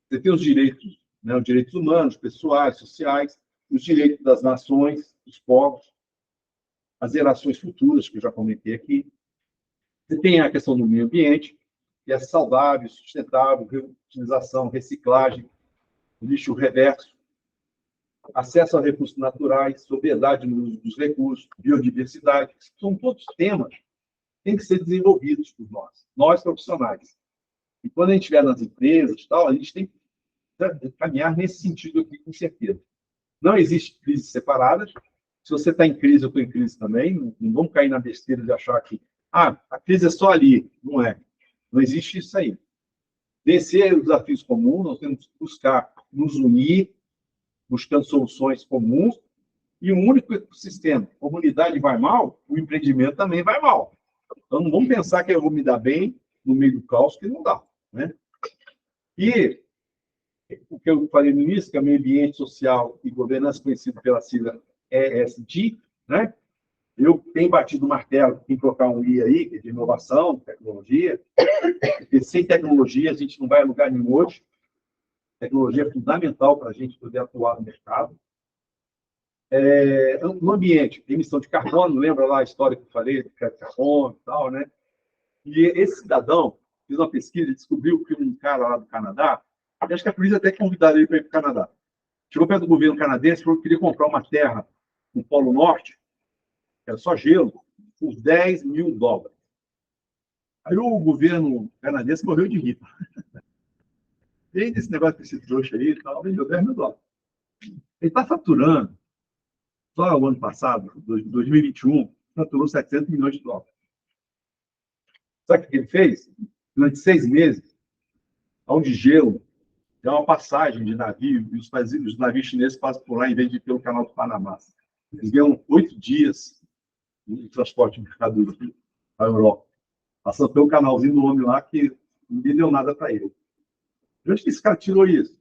você tem os direitos né? Os direitos humanos, pessoais, sociais, os direitos das nações, dos povos, as gerações futuras, que eu já comentei aqui. Você tem a questão do meio ambiente, que é saudável, sustentável, reutilização, reciclagem, lixo reverso, acesso a recursos naturais, sobriedade no uso dos recursos, biodiversidade, são todos temas que têm que ser desenvolvidos por nós profissionais. E quando a gente estiver nas empresas, tal, a gente tem que caminhar nesse sentido aqui, com certeza. Não existe crises separadas. Se você está em crise, eu estou em crise também. Não vamos cair na besteira de achar que a crise é só ali. Não é. Não existe isso aí. Vencer os desafios comuns, nós temos que buscar nos unir, buscando soluções comuns, e um único ecossistema. A comunidade vai mal, o empreendimento também vai mal. Então, não vamos pensar que eu vou me dar bem no meio do caos, que não dá. Né? E o que eu falei no início, que é o meio ambiente social e governança, conhecido pela sigla ESG, né? Eu tenho batido o martelo em colocar um I aí, que é de inovação, tecnologia, porque sem tecnologia a gente não vai a lugar nenhum hoje. Tecnologia é fundamental para a gente poder atuar no mercado. No ambiente, emissão de carbono, lembra lá a história que eu falei, de carbono e tal, né? E esse cidadão fez uma pesquisa e descobriu que um cara lá do Canadá, acho que a polícia até convidaram ele para ir para o Canadá, chegou perto do governo canadense e falou que queria comprar uma terra no Polo Norte, que era só gelo, por $10 mil. Aí o governo canadense morreu de rir. E esse negócio desse trouxa aí, tal, vendeu $10 mil. Ele está faturando, só o ano passado, 2021, faturou $700 milhões. Sabe o que ele fez? Durante 6 meses, onde gelo, tem uma passagem de navio, e os navios chineses passam por lá em vez de ir pelo canal do Panamá. Eles ganham 8 dias de transporte de mercadoria para a Europa, passando pelo canalzinho do homem lá que ninguém deu nada para ele. De onde que esse cara tirou isso?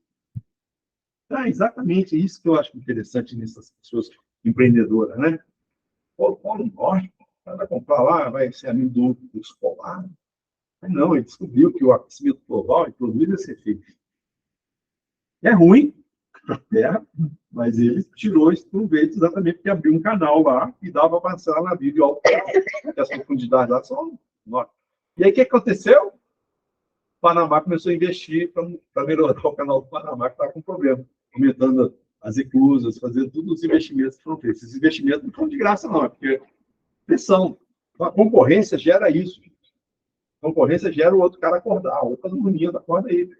É exatamente isso que eu acho interessante nessas pessoas empreendedoras, né? O Polo Norte, vai comprar lá, vai ser amigo dos polares. Não, ele descobriu que o aquecimento global produz esse efeito. É ruim para a Terra, mas ele tirou esse proveito exatamente porque abriu um canal lá e dava para passar navio de alto porque as profundidades lá são enormes. E aí o que aconteceu? O Panamá começou a investir para melhorar o canal do Panamá, que estava com problema, aumentando as reclusas, fazendo todos os investimentos que foram feitos. Esses investimentos não foram de graça, não, é porque pressão. A concorrência gera isso. A concorrência gera o outro cara acordar, o outro dormindo, acorda aí.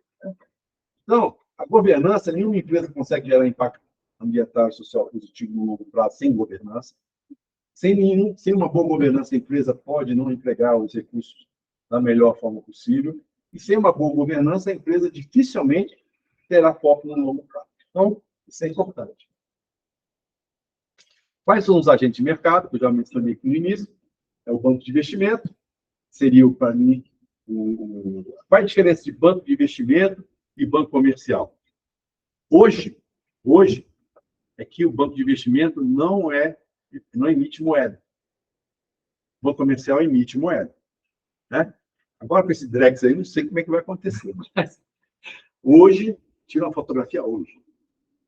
Então, a governança, nenhuma empresa consegue gerar impacto ambiental e social positivo no longo prazo sem governança. Sem uma boa governança, a empresa pode não empregar os recursos da melhor forma possível. E sem uma boa governança, a empresa dificilmente terá foco no longo prazo. Então, isso é importante. Quais são os agentes de mercado, que eu já mencionei aqui no início? É o banco de investimento, seria, para mim, qual é a diferença de banco de investimento e banco comercial? Hoje é que o banco de investimento não emite moeda. O banco comercial emite moeda. Né? Agora, com esse Drex aí, não sei como é que vai acontecer. Mas hoje, tira uma fotografia hoje.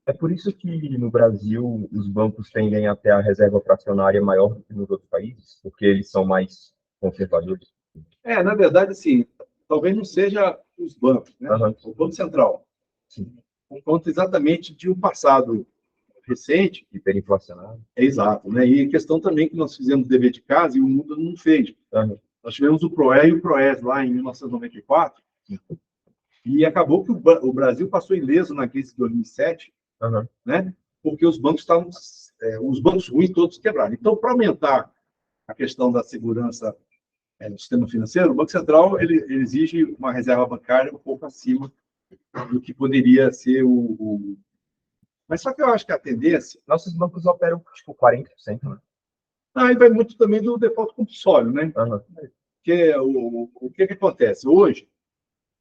É por isso que no Brasil os bancos tendem a ter a reserva fracionária maior do que nos outros países, porque eles são mais conservadores. Na verdade, assim, talvez não seja os bancos, né? Uhum. O Banco Central. Sim. Por conta exatamente de um passado recente. Hiperinflacionário. É exato, né? E questão também que nós fizemos dever de casa e o mundo não fez. Uhum. Nós tivemos o PROE e o PROES lá em 1994, e acabou que o Brasil passou ileso na crise de 2007, né? Porque os bancos os bancos ruins todos quebraram. Então, para aumentar a questão da segurança do sistema financeiro, o Banco Central ele exige uma reserva bancária um pouco acima do que poderia ser Mas só que eu acho que a tendência... Nossos bancos operam, tipo, 40%, né? Aí vai muito também do default compulsório, né? Uhum. Porque o que acontece? Hoje,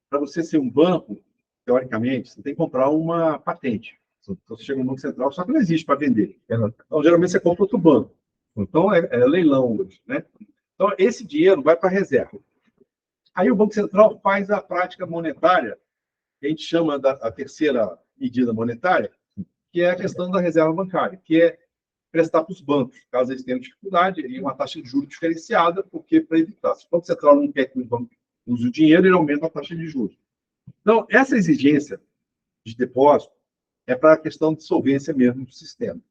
para você ser um banco, teoricamente, você tem que comprar uma patente. Então, você chega no Banco Central, só que não existe para vender. Uhum. Então, geralmente, você compra outro banco. Então, é leilão hoje, né? Então, esse dinheiro vai para a reserva. Aí, o Banco Central faz a prática monetária, que a gente chama a terceira medida monetária, que é a questão da reserva bancária, que é prestar para os bancos, caso eles tenham dificuldade, e uma taxa de juros diferenciada, porque para evitar. Se o Banco Central não quer que os bancos usem o dinheiro, ele aumenta a taxa de juros. Então, essa exigência de depósito é para a questão de solvência mesmo do sistema.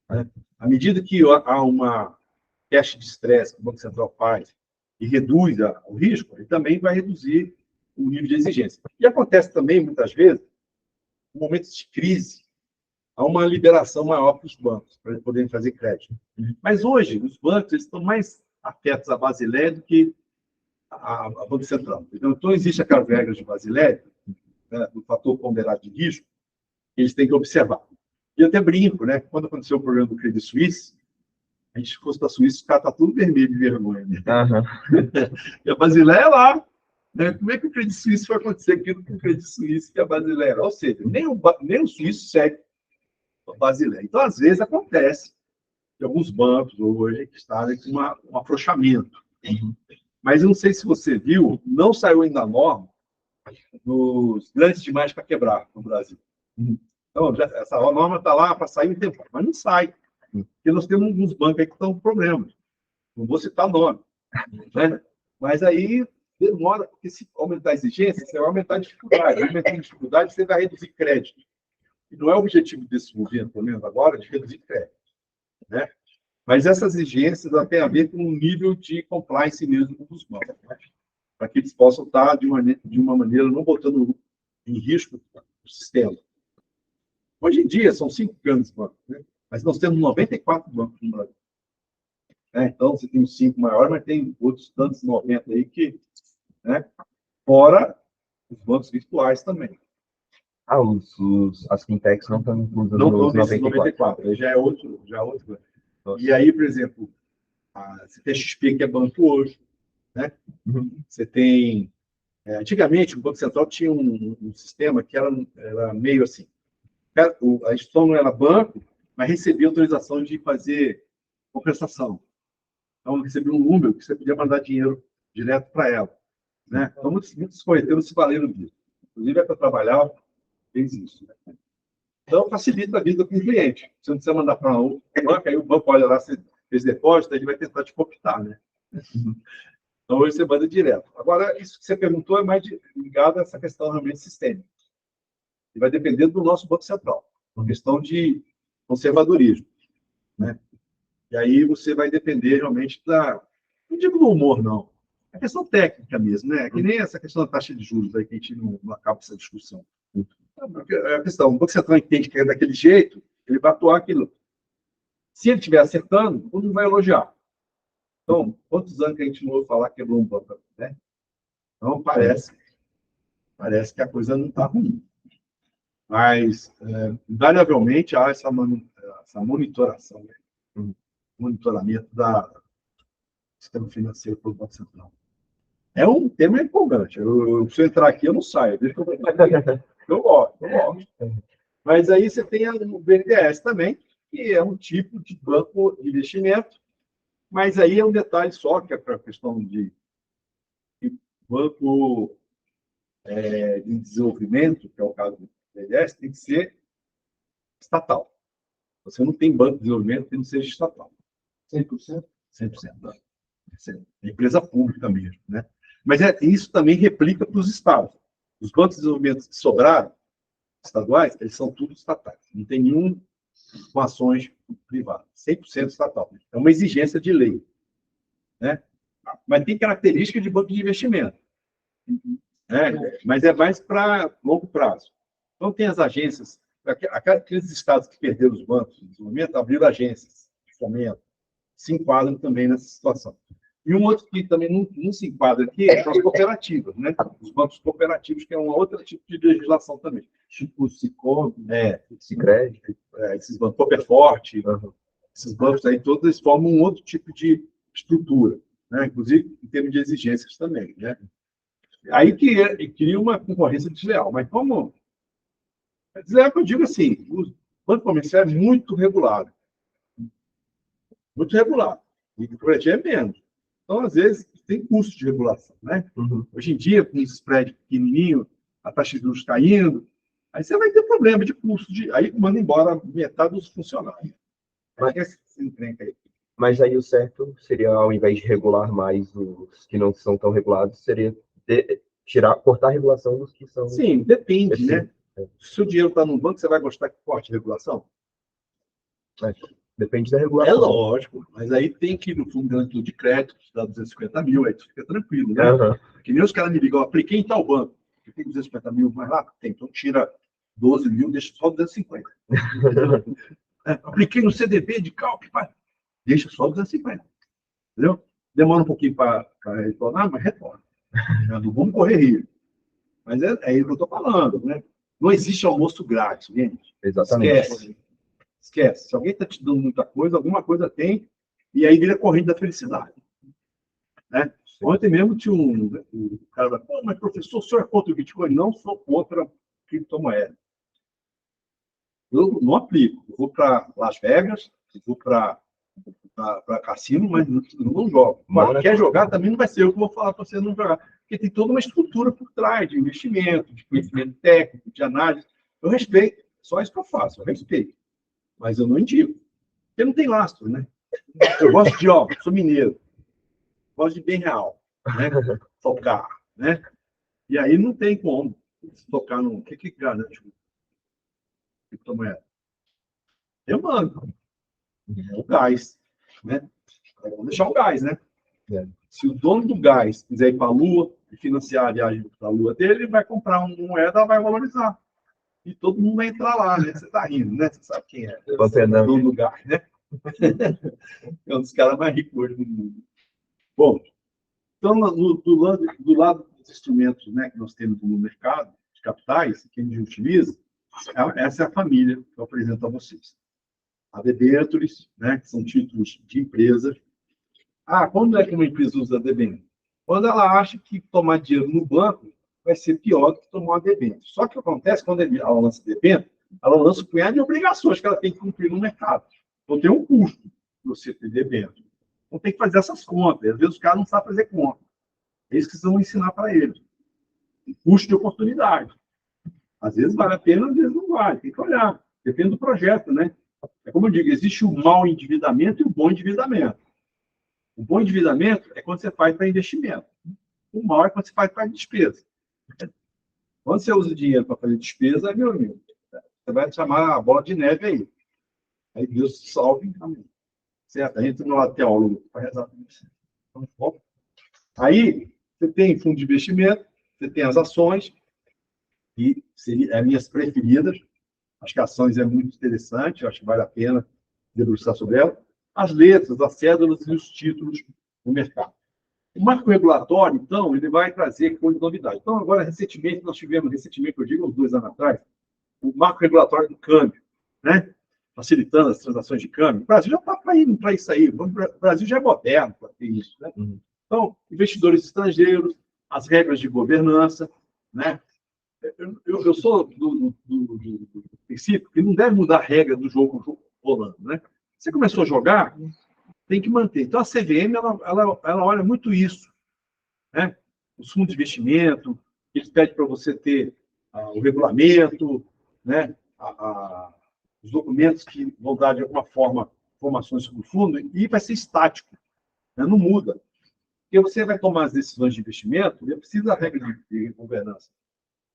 Né? À medida que há uma teste de estresse que o Banco Central faz e reduz o risco, ele também vai reduzir o nível de exigência. E acontece também, muitas vezes, em momentos de crise, há uma liberação maior para os bancos, para eles poderem fazer crédito. Mas hoje, os bancos eles estão mais afetos à Basileia do que a Banco Central. Então, existe aquelas regras de Basileia, né, do fator ponderado de risco, que eles têm que observar. E eu até brinco, né? Quando aconteceu o problema do Credit Suisse, a gente fosse para a Suíça, os caras estão tudo vermelho de vergonha. Né? E a Basileia é lá. Né? Como é que o Credit Suisse vai acontecer aquilo com o Credit Suisse que é a Basileia? Ou seja, nem o suíço segue a Basileia. Então, às vezes, acontece de alguns bancos hoje que estão com um afrouxamento. Mas eu não sei se você viu, não saiu ainda a norma nos grandes demais para quebrar no Brasil. Então, essa norma está lá para sair um tempo, mas não sai. Porque nós temos alguns bancos aí que estão com problemas. Não vou citar nome. Né? Mas aí demora, porque se aumentar a exigência, você vai aumentar a dificuldade. Aumentar a dificuldade, você vai reduzir crédito. E não é o objetivo desse governo, pelo menos agora, de reduzir crédito. Né? Mas essas exigências têm a ver com o nível de compliance mesmo dos bancos. Né? Para que eles possam estar, de uma maneira, não botando em risco o sistema. Hoje em dia, são 5 grandes bancos, né? Mas nós temos 94 bancos no Brasil. Então, você tem os 5 maiores, mas tem outros tantos 90 aí que... Né? Fora os bancos virtuais também. As fintechs não estão inclusas Não nos estão nesses 94. 94. Já é outro. E aí, por exemplo, você tem a XP, que é banco hoje. Né? Você tem... antigamente, o Banco Central tinha um sistema que era meio assim. A instituição não era banco, mas recebia autorização de fazer compensação. Então, recebia um número que você podia mandar dinheiro direto para ela. Né? Então, muitos correteiros se valeram disso. Inclusive, para trabalhar, fez isso. Né? Então, facilita a vida com o cliente. Você não precisa mandar para outro banco, aí o banco olha lá, você fez depósito, ele vai tentar te cooptar. Né? Então, hoje você manda direto. Agora, isso que você perguntou é mais ligado a essa questão realmente sistêmica. E vai depender do nosso Banco Central. Uma questão de conservadorismo. Né? E aí você vai depender realmente não digo do humor, não. É questão técnica mesmo, né? Que nem essa questão da taxa de juros aí que a gente não acaba essa discussão. É a questão, o Banco Central entende que é daquele jeito, ele vai atuar aquilo. Se ele estiver acertando, todo mundo vai elogiar. Então, quantos anos que a gente não ouve falar que quebrou um banco? Né? Então, parece que a coisa não está ruim. Mas, invariavelmente, há essa monitoração, né? Monitoramento do sistema financeiro pelo Banco Central. É um tema empolgante. Se eu entrar aqui, eu não saio. Deixa eu ver. Eu gosto. Mas aí você tem o BNDES também, que é um tipo de banco de investimento, mas aí é um detalhe só, que é para a questão de banco de desenvolvimento, que é o caso do BNDES, tem que ser estatal. Você não tem banco de desenvolvimento que não seja estatal. 100%? 100%. É empresa pública mesmo. Né? Mas isso também replica para os estados. Os bancos de desenvolvimento que sobraram, estaduais, eles são tudo estatais. Não tem nenhum com ações privadas. 100% estatal. É uma exigência de lei. Né? Mas tem característica de banco de investimento. Né? Mas é mais para longo prazo. Então, tem as agências. Aqueles estados que perderam os bancos de desenvolvimento abriram agências de fomento. Se enquadram também nessa situação. E um outro que também não se enquadra aqui são as cooperativas, né? Os bancos cooperativos, que é um outro tipo de legislação também. Tipo o Sicoob, Sicredi, esses bancos Cooperforte, esses bancos aí, todos eles formam um outro tipo de estrutura, né? Inclusive em termos de exigências também. Né? Aí que cria uma concorrência desleal. Mas como... Desleal, eu digo assim, o banco comercial é muito regulado. Muito regulado. E o cooperativo é menos. Então, às vezes, tem custo de regulação. Né? Hoje em dia, com os spreads pequenininhos, a taxa de juros caindo, Aí você vai ter problema de custo, aí manda embora metade dos funcionários. Mas- Esse encrenca aí. Mas aí o certo seria, ao invés de regular mais os que não são tão regulados, seria cortar a regulação dos que são. Sim, depende, Esse- né? Se o dinheiro está no banco, você vai gostar que corte a regulação? Depende da É regulação. lógico, mas aí tem que ir no fundo garantido de crédito, que dá 250 mil, aí tu fica tranquilo, né? Aham. Que nem os caras me ligam, eu apliquei em tal banco, eu tenho 250 mil mais lá? Tem, então tira 12 mil, deixa só 250. Apliquei no CDB de cálculo, deixa só 250. Entendeu? Demora um pouquinho para retornar, mas retorna. Não vamos correr risco. Mas é isso que eu estou falando, né? Não existe almoço grátis, gente. Exatamente. Esquece. Esquece. Se alguém está te dando muita coisa, alguma coisa tem, e aí vira corrente da felicidade. Né? Ontem mesmo tinha um cara, pô, mas professor, o senhor é contra o Bitcoin? Não sou contra criptomoeda. Eu não aplico. Eu vou para Las Vegas, eu vou para cassino, mas não jogo. Mas quer jogar, também não vai ser eu que vou falar para você não jogar. Porque tem toda uma estrutura por trás de investimento, de conhecimento técnico, de análise. Eu respeito. Só isso que eu faço, eu respeito. Mas eu não indico. Porque não tem lastro, né? Eu gosto de obra, sou mineiro. Gosto de bem real, né? Tocar, né? E aí não tem como tocar no... O que garante o criptomoeda? Eu mando. O gás, né? Vamos deixar o gás, né? É. Se o dono do gás quiser ir para a Lua e financiar a viagem para a Lua dele, ele vai comprar uma moeda, vai valorizar. E todo mundo vai entrar lá, né? Você está rindo, né? Você sabe quem é. Você não. O dono do gás, né? É um dos caras mais ricos hoje do mundo. Bom, então, do lado dos instrumentos, né, que nós temos no mercado, de capitais, que a gente utiliza, essa é a família que eu apresento a vocês. A debêntures, né, que são títulos de empresa. Quando é que uma empresa usa debênture? Quando ela acha que tomar dinheiro no banco vai ser pior do que tomar uma debênture. Só que acontece, quando ela lança debênture, ela lança um punhado de obrigações que ela tem que cumprir no mercado. Então, tem um custo para você ter debênture. Então, tem que fazer essas contas. Às vezes, os caras não sabem fazer conta. É isso que vocês vão ensinar para eles. Custo de oportunidade. Às vezes vale a pena, às vezes não vale. Tem que olhar. Depende do projeto, né? É como eu digo, existe o mau endividamento e o bom endividamento. O bom endividamento é quando você faz para investimento. O mau é quando você faz para despesa. Quando você usa dinheiro para fazer despesa, meu amigo, você vai chamar a bola de neve aí. Aí Deus te salve. Amém. Certo? A gente não é teólogo para rezar para você. Então, aí, você tem fundo de investimento, você tem as ações, e seriam as minhas preferidas. Acho que ações é muito interessante, acho que vale a pena debruçar sobre ela. As letras, as cédulas e os títulos no mercado. O marco regulatório, então, ele vai trazer coisa de novidade. Então, agora, recentemente, eu digo uns 2 anos atrás, o marco regulatório do câmbio, né? Facilitando as transações de câmbio. O Brasil já está indo para isso aí. O Brasil já é moderno para ter isso, né? Então, investidores estrangeiros, as regras de governança, né? Eu sou do princípio que não deve mudar a regra do jogo rolando, né? Você começou a jogar, tem que manter. Então, a CVM, ela olha muito isso, né? Os fundos de investimento, eles pedem para você ter o regulamento, né? Os documentos que vão dar, de alguma forma, informações sobre o fundo, e vai ser estático, né? Não muda. Porque você vai tomar as decisões de investimento, precisa da regra de governança.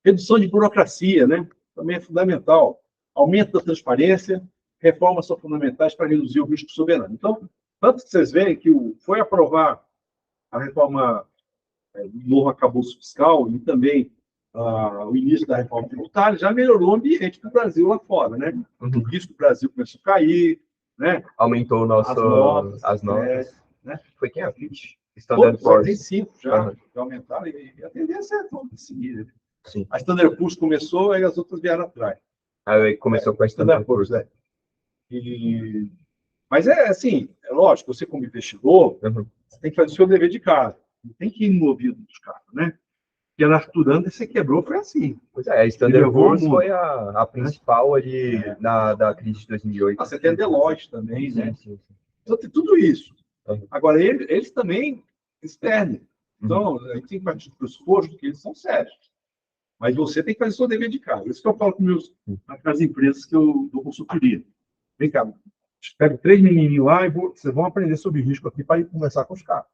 Redução de burocracia, né? Também é fundamental. Aumento da transparência, reformas são fundamentais para reduzir o risco soberano. Então, tanto que vocês veem que foi aprovar a reforma do novo arcabouço fiscal e também o início da reforma tributária, já melhorou o ambiente do Brasil lá fora, né? O risco do Brasil começou a cair, né? Aumentou as notas. Né? Foi quem? A Fitch? Standard Poor's. Tem 5 já aumentaram, e a tendência é seguir. Sim. A Standard Poor's começou, aí as outras vieram atrás. Aí começou com a Standard Poor's. Mas assim, é lógico, você como investidor, você tem que fazer o seu dever de casa. Não tem que ir no ouvido dos caras, né? Porque na Arturanda você quebrou, foi assim. Pois é, a Standard Poor's foi a principal ali da crise de 2008. Você tem a Deloitte também, né? Sim. Então tem tudo isso. Agora, eles também externem. Então, a gente tem que partir do pressuposto que eles são sérios. Mas você tem que fazer o seu dever de casa. Isso que eu falo com as empresas que eu dou consultoria. Vem cá, pego 3 menininhos lá e vocês vão aprender sobre risco aqui para ir conversar com os caras.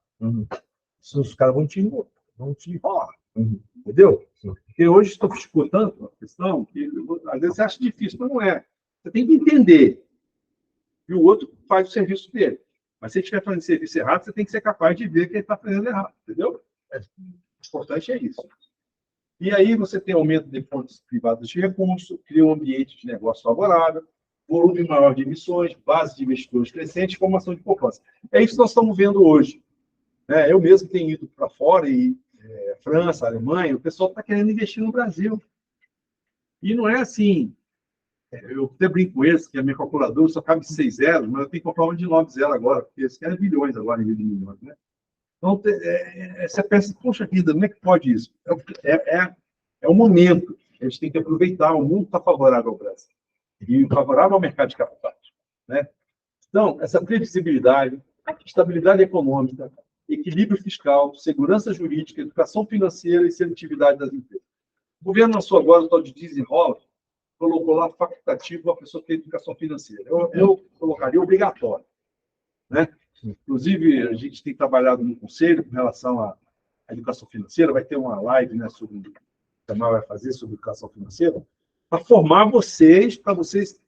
Os caras vão te enrolar. Entendeu? Porque hoje sofisticou tanto a questão que às vezes você acha difícil, mas não é. Você tem que entender que o outro faz o serviço dele. Mas se ele estiver fazendo serviço errado, você tem que ser capaz de ver que ele está fazendo errado. Entendeu? O importante é isso. E aí você tem aumento de fontes privadas de recursos, cria um ambiente de negócio favorável, volume maior de emissões, base de investidores crescente, formação de poupança. É isso que nós estamos vendo hoje. Eu mesmo tenho ido para fora, e França, Alemanha, o pessoal está querendo investir no Brasil. E não é assim. Eu até brinco com eles, que a minha calculadora só cabe 6 zeros, mas eu tenho que comprar uma de 9 zeros agora, porque eles querem bilhões agora em vez de milhões. Né? Então, você pensa, poxa vida, como é que pode isso? É o momento. A gente tem que aproveitar. O mundo está favorável ao Brasil. E favorável ao mercado de capitais. Né? Então, essa previsibilidade, estabilidade econômica, equilíbrio fiscal, segurança jurídica, educação financeira e seletividade das empresas. O governo lançou agora o tal de desenrola, colocou lá facultativo a pessoa ter educação financeira. Eu colocaria obrigatório. Né? Inclusive, a gente tem trabalhado no conselho com relação à educação financeira, vai ter uma live, né, sobre o que a Tamara vai fazer sobre educação financeira, para formar vocês, para vocês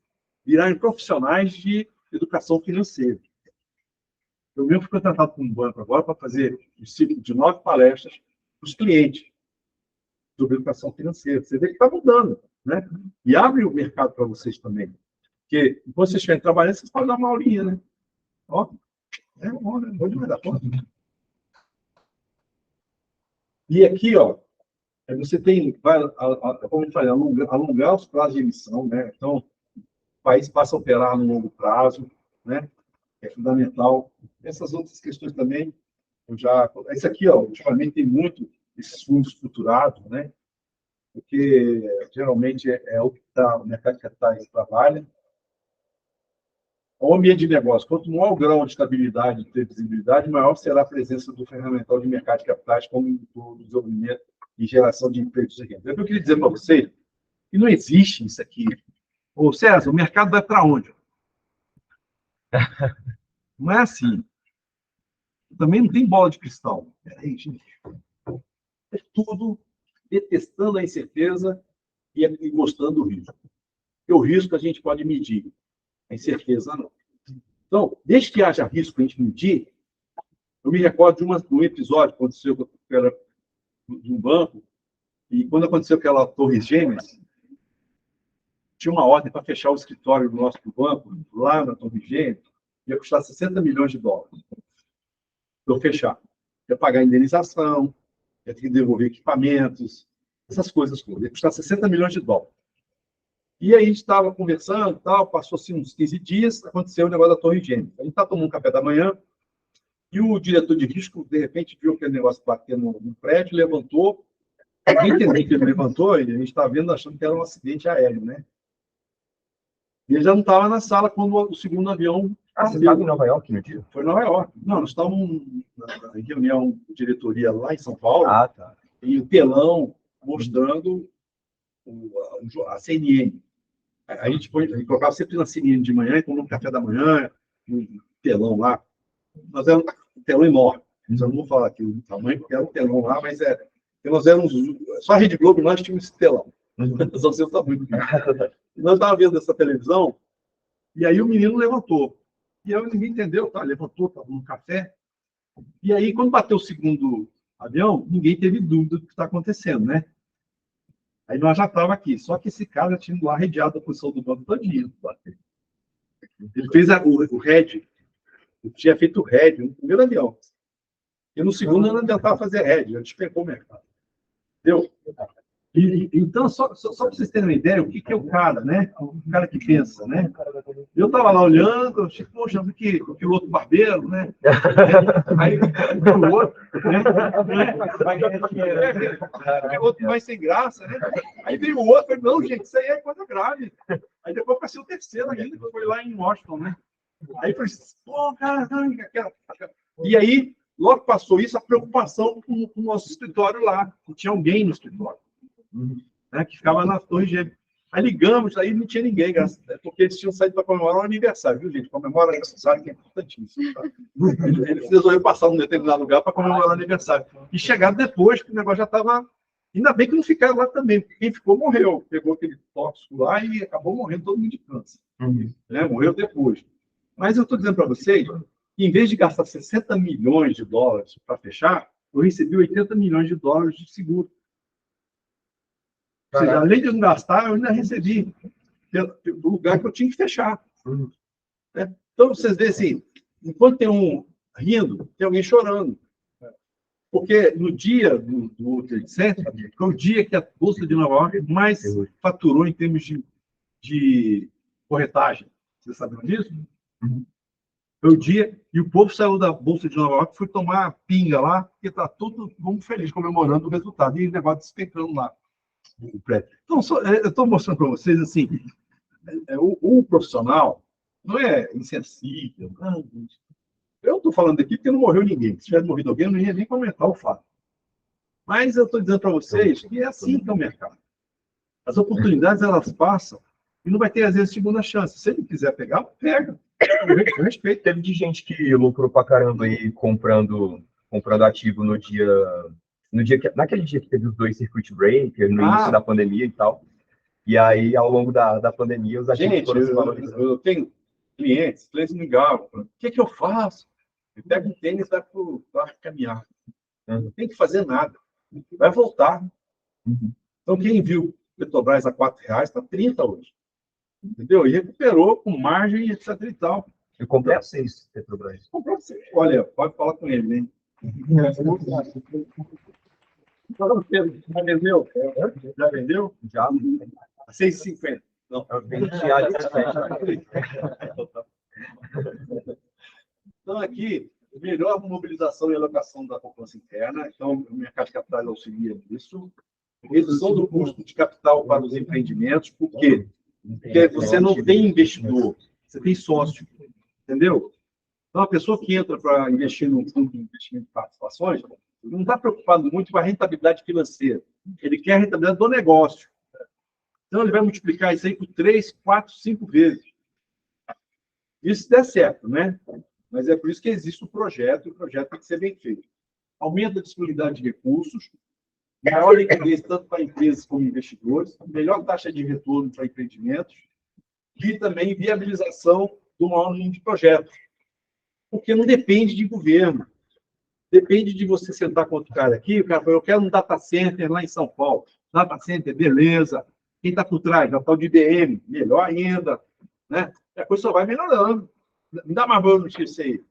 virarem profissionais de educação financeira. Eu mesmo fui contratado por um banco agora para fazer um ciclo de 9 palestras para os clientes sobre educação financeira. Você vê que está mudando, né? E abre o mercado para vocês também. Porque, enquanto vocês estiverem trabalhando, vocês podem dar uma aulinha, né? Ó, hoje vai dar conta. E aqui, ó, você tem, como eu falei, alongar os prazos de emissão, né? Então, o país passa a operar no longo prazo, né? É fundamental. Essas outras questões também, isso aqui, ó, ultimamente tem muito esses fundos estruturados, né? Porque geralmente é o que o mercado de capitais trabalha. O ambiente de negócio, quanto maior o grau de estabilidade e previsibilidade, maior será a presença do ferramental de mercado de capitais como do desenvolvimento e geração de empregos e renda. Eu queria dizer para vocês que não existe isso aqui. Ô, César, o mercado vai para onde? Não é assim. Também não tem bola de cristal. Peraí, gente. É tudo detestando a incerteza e gostando do risco. Porque o risco a gente pode medir. A incerteza não. Então, desde que haja risco para a gente medir, eu me recordo de um episódio que aconteceu de um banco, e quando aconteceu aquela Torre Gêmeas, tinha uma ordem para fechar o escritório do nosso banco, lá na Torre Gêmeas, ia custar 60 milhões de dólares. Para eu fechar. Ia pagar a indenização, ia ter que devolver equipamentos, essas coisas todas. Ia custar 60 milhões de dólares. E aí a gente estava conversando, tal, passou assim, uns 15 dias, aconteceu o negócio da Torre Gêmeas. A gente está tomando um café da manhã, e o diretor de risco, de repente, viu aquele negócio batendo no prédio, levantou. Ninguém entendeu que ele levantou, e a gente estava vendo, achando que era um acidente aéreo, né? E ele já não estava na sala quando o segundo avião... Você estava em Nova York no dia? Foi em Nova York. Não, nós estávamos na reunião de diretoria lá em São Paulo, Tá. e o telão mostrando a CNN. A gente colocava sempre na CNN de manhã, então no café da manhã, um telão lá. Nós éramos um telão enorme. Eu não vou falar aqui o tamanho, porque era um telão lá, mas nós éramos... Só a Rede Globo nós tínhamos esse telão. Nós não sei o tamanho do vídeo. E nós estávamos vendo essa televisão, e aí o menino levantou. E aí ninguém entendeu, tá? Levantou, estava no café. E aí, quando bateu o segundo avião, ninguém teve dúvida do que está acontecendo, né? Aí nós já estávamos aqui. Só que esse cara tinha lá arrediado a posição do banco todinho. Ele fez o head. Ele tinha feito o head no primeiro avião. E no segundo ele não tentava fazer head. Ele despencou o mercado. Entendeu? Então, só para vocês terem uma ideia, o que é o cara, né? O cara que pensa, né? Eu estava lá olhando, achei, poxa, o piloto barbeiro, né? Aí o outro, né? O outro vai sem graça, né? Aí veio o outro, falei, não, gente, isso aí é coisa grave. Aí depois passei o terceiro ainda, que foi lá em Washington, né? Aí falei, pô, cara, e aí, logo passou isso, a preocupação com o nosso escritório lá, que tinha alguém no escritório. né, que ficava na Torre Gêmea. Aí ligamos, aí não tinha ninguém, porque eles tinham saído para comemorar o aniversário, viu, gente? Comemora o aniversário, que é importantíssimo. Tá? Eles resolveram passar num determinado lugar para comemorar o aniversário. E chegaram depois, que o negócio já estava... Ainda bem que não ficaram lá também, porque quem ficou morreu. Pegou aquele tóxico lá e acabou morrendo todo mundo de câncer. Né? Morreu depois. Mas eu estou dizendo para vocês que, em vez de gastar 60 milhões de dólares para fechar, eu recebi 80 milhões de dólares de seguro. Ou seja, além de não gastar, eu ainda recebi do lugar que eu tinha que fechar. Né? Então, vocês veem assim, enquanto tem um rindo, tem alguém chorando. Porque no dia do World Trade Center, foi o dia que a Bolsa de Nova York mais faturou em termos de corretagem. Vocês sabiam disso? Foi o dia, e o povo saiu da Bolsa de Nova York, foi tomar pinga lá, porque está todo mundo feliz comemorando o resultado, e o negócio despencando lá. Então, eu estou mostrando para vocês, assim, o profissional não é insensível. Eu estou falando aqui porque não morreu ninguém. Se tivesse morrido alguém, eu não ia nem comentar o fato. Mas eu estou dizendo para vocês que é assim que é o mercado. As oportunidades, elas passam e não vai ter, às vezes, segunda chance. Se ele quiser pegar, pega. Eu respeito. Teve de gente que lucrou pra caramba aí comprando ativo naquele dia que teve os 2 circuit breakers, no início da pandemia e tal. E aí, ao longo da pandemia, os ativos foram se valorizando. Eu tenho clientes me ligavam. O que eu faço? Eu pego um tênis e vai caminhar. Não tem que fazer nada. Vai voltar. Então, quem viu Petrobras a R$4, está 30 hoje. Entendeu? E recuperou com margem, etc. e tal. Eu comprei a 6 Petrobras. Comprou a 6. Olha, pode falar com ele, hein? Já vendeu? Já vendeu? Já. A 6,50. Não, eu vendi a 17. Então, aqui, melhor mobilização e alocação da poupança interna. Então, o mercado de capitais auxilia nisso. Redução do custo de capital para os empreendimentos. Por quê? Porque você não tem investidor, você tem sócio. Entendeu? Então, a pessoa que entra para investir num fundo de investimento de participações não está preocupado muito com a rentabilidade financeira. Ele quer a rentabilidade do negócio. Então, ele vai multiplicar isso aí por 3, 4, 5 vezes. Isso der certo, né? Mas é por isso que existe o projeto, e o projeto tem que ser bem feito. Aumenta a disponibilidade de recursos, maior liquidez tanto para empresas como investidores, melhor taxa de retorno para empreendimentos e também viabilização do maior número de projetos. Porque não depende de governo. Depende de você sentar com outro cara aqui, o cara fala, eu quero um data center lá em São Paulo. Data center, beleza. Quem está por trás? A tal de IBM, melhor ainda. Né? E a coisa só vai melhorando. Me dá mais boa notícia aí.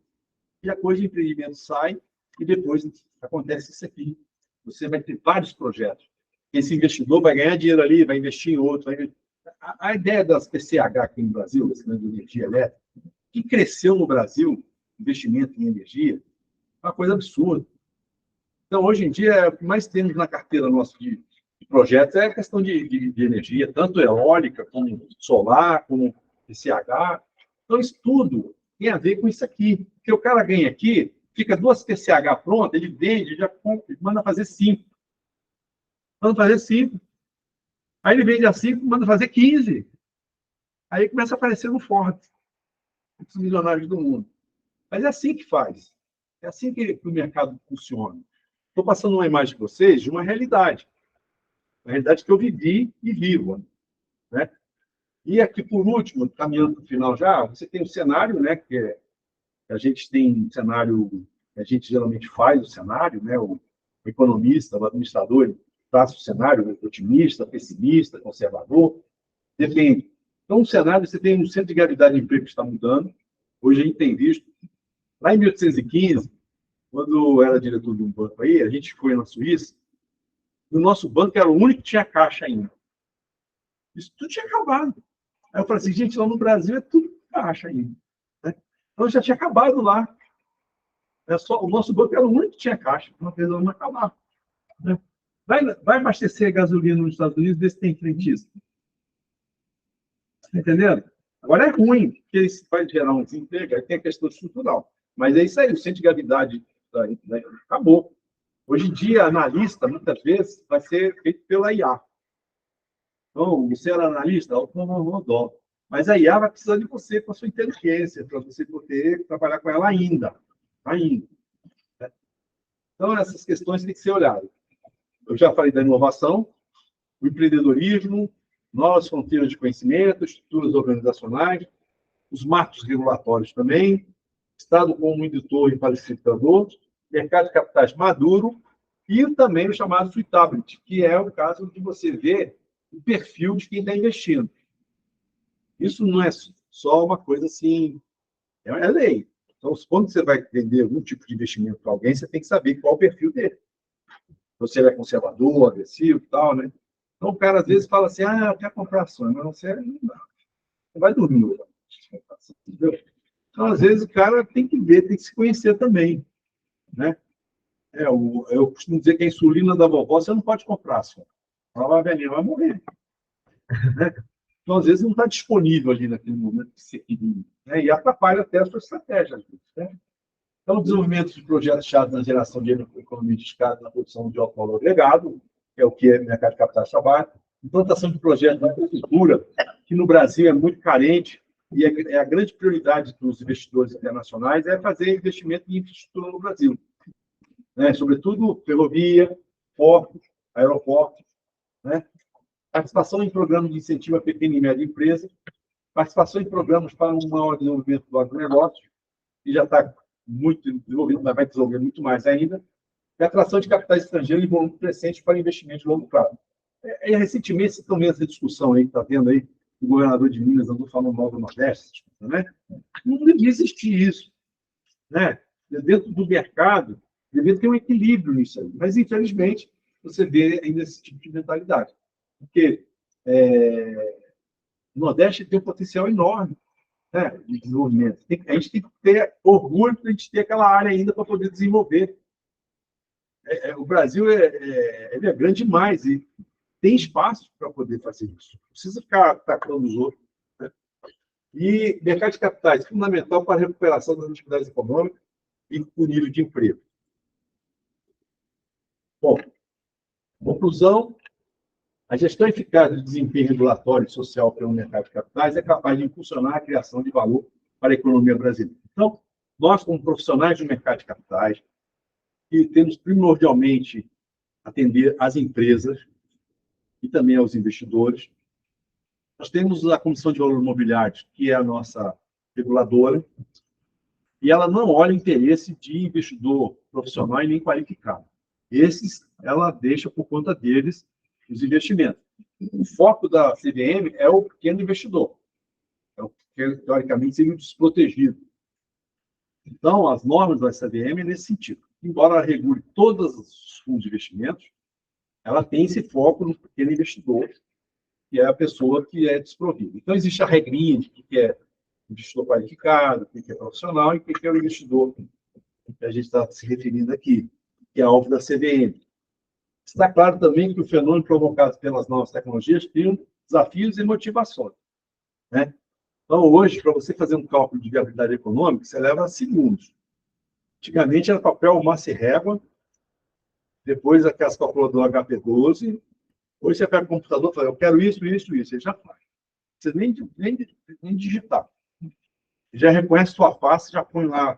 E a coisa de empreendimento sai e depois acontece isso aqui. Você vai ter vários projetos. Esse investidor vai ganhar dinheiro ali, vai investir em outro. A ideia das PCH aqui no Brasil, das grandes energia elétrica, que cresceu no Brasil, investimento em energia, é uma coisa absurda. Então, hoje em dia, o que mais temos na carteira nossa de projetos é a questão de energia, tanto eólica, como solar, como PCH. Então, isso tudo tem a ver com isso aqui. Porque o cara ganha aqui, fica 2 PCH prontas, ele vende, já compra, manda fazer 5. Manda fazer 5. Aí ele vende a 5, manda fazer 15. Aí começa a aparecer no Ford. Os milionários do mundo. Mas é assim que faz. É assim que o mercado funciona. Estou passando uma imagem para vocês de uma realidade. Uma realidade que eu vivi e vivo. Né? E aqui, por último, caminhando para o final já, você tem um cenário, né, que a gente tem um cenário, a gente geralmente faz o cenário, né, o economista, o administrador, traça o cenário otimista, pessimista, conservador, depende. Então, um cenário, você tem um centro de gravidade de emprego que está mudando. Hoje a gente tem visto. Lá em 1815, quando eu era diretor de um banco aí, a gente foi na Suíça, e o nosso banco era o único que tinha caixa ainda. Isso tudo tinha acabado. Aí eu falei assim, gente, lá no Brasil é tudo caixa ainda. Né? Então já tinha acabado lá. O nosso banco era o único que tinha caixa, uma vez não acabar. Né? Vai abastecer gasolina nos Estados Unidos, vê se tem frentista. Está entendendo? Agora é ruim, porque isso vai gerar um desemprego, aí tem a questão estrutural. Mas é isso aí, o centro de gravidade acabou. Hoje em dia, analista, muitas vezes, vai ser feito pela IA. Então, você era analista, não dó. Mas a IA vai precisar de você com a sua inteligência, para você poder trabalhar com ela ainda. Ainda. Né? Então, essas questões têm que ser olhadas. Eu já falei da inovação, o empreendedorismo, novas fronteiras de conhecimento, estruturas organizacionais, os marcos regulatórios também, Estado como indutor e facilitador, mercado de capitais maduro e também o chamado suitability, que é o caso de você ver o perfil de quem está investindo. Isso não é só uma coisa assim, é lei. Então, quando você vai vender algum tipo de investimento para alguém, você tem que saber qual é o perfil dele. Se ele é conservador, agressivo e tal, né? Então, o cara às vezes fala assim, eu quero comprar ações, mas você não vai dormir. Entendeu? Então, às vezes, o cara tem que ver, tem que se conhecer também, né? Eu costumo dizer que a insulina da vovó você não pode comprar ações. Ela vai veneno, vai morrer. Né? Então, às vezes, não está disponível ali naquele momento que você queria, né? E atrapalha até a sua estratégia. Né? Então, o desenvolvimento de projetos-chave na geração de economia de escala na produção de alto valor agregado, que é o que o mercado de capitais trabalha. Implantação de projetos na agricultura, que no Brasil é muito carente, e é a grande prioridade dos investidores internacionais é fazer investimento em infraestrutura no Brasil. Né? Sobretudo ferrovia, portos, aeroportos. Né? Participação em programas de incentivo à pequena e média empresa, participação em programas para um maior desenvolvimento do agronegócio, que já está muito desenvolvido, mas vai desenvolver muito mais ainda, e atração de capitais estrangeiros em volume crescente para investimento de longo prazo. Recentemente, você também essa discussão aí, que está tendo aí, o governador de Minas andou falando mal do Nordeste, né? Não devia existir isso. Né? Dentro do mercado, devia ter um equilíbrio nisso aí. Mas, infelizmente, você vê ainda esse tipo de mentalidade. Porque o Nordeste tem um potencial enorme, né, de desenvolvimento. A gente tem que ter orgulho de a gente ter aquela área ainda para poder desenvolver. O Brasil ele é grande demais e tem espaço para poder fazer isso. Não precisa ficar atacando os outros. Né? E mercado de capitais, fundamental para a recuperação das atividades econômicas e o nível de emprego. Bom, conclusão, a gestão eficaz do desempenho regulatório e social pelo mercado de capitais é capaz de impulsionar a criação de valor para a economia brasileira. Então, nós, como profissionais do mercado de capitais, que temos primordialmente atender às empresas e também aos investidores, nós temos a Comissão de Valores Imobiliários, que é a nossa reguladora, e ela não olha o interesse de investidor profissional e nem qualificado. Esses, ela deixa por conta deles os investimentos. O foco da CVM é o pequeno investidor, é o que, teoricamente, seria o desprotegido. Então, as normas da CVM é nesse sentido. Embora ela regule todos os fundos de investimentos, ela tem esse foco no pequeno investidor, que é a pessoa que é desprovida. Então, existe a regrinha de que é investidor qualificado, o que é profissional e o que é o investidor que a gente está se referindo aqui, que é alvo da CVM. Está claro também que o fenômeno provocado pelas novas tecnologias cria desafios e motivações. Né? Então, hoje, para você fazer um cálculo de viabilidade econômica, você leva segundos. Antigamente era papel, massa e régua, depois aquelas calculadoras HP12. Hoje você pega o computador e fala, eu quero isso, isso, isso. Ele já faz. Você nem digitar. Já reconhece sua face, já põe lá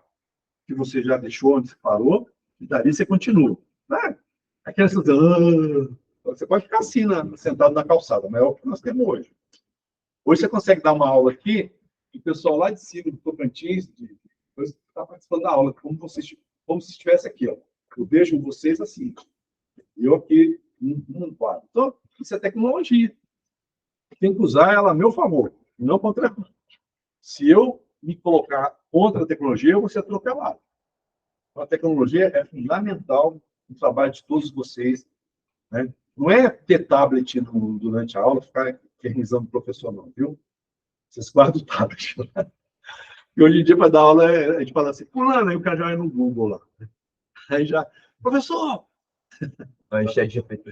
que você já deixou onde você parou, e dali você continua. Né? Aquelas você pode ficar assim, sentado na calçada, mas é o que nós temos hoje. Hoje você consegue dar uma aula aqui, e o pessoal lá de cima, do Tocantins, está participando da aula, como se estivesse aqui. Ó. Eu vejo vocês assim. Eu aqui, num quadro. Então, isso é tecnologia. Tem que usar ela a meu favor, não contra ela. Se eu me colocar contra a tecnologia, eu vou ser atropelado. Então, a tecnologia é fundamental no trabalho de todos vocês. Né? Não é ter tablet durante a aula, ficar eternizando o professor, não, viu? Vocês guardam o tablet. E hoje em dia, para dar aula, a gente fala assim, fulano, aí o cara já vai no Google lá. Aí já, professor! Aí, chat GPT.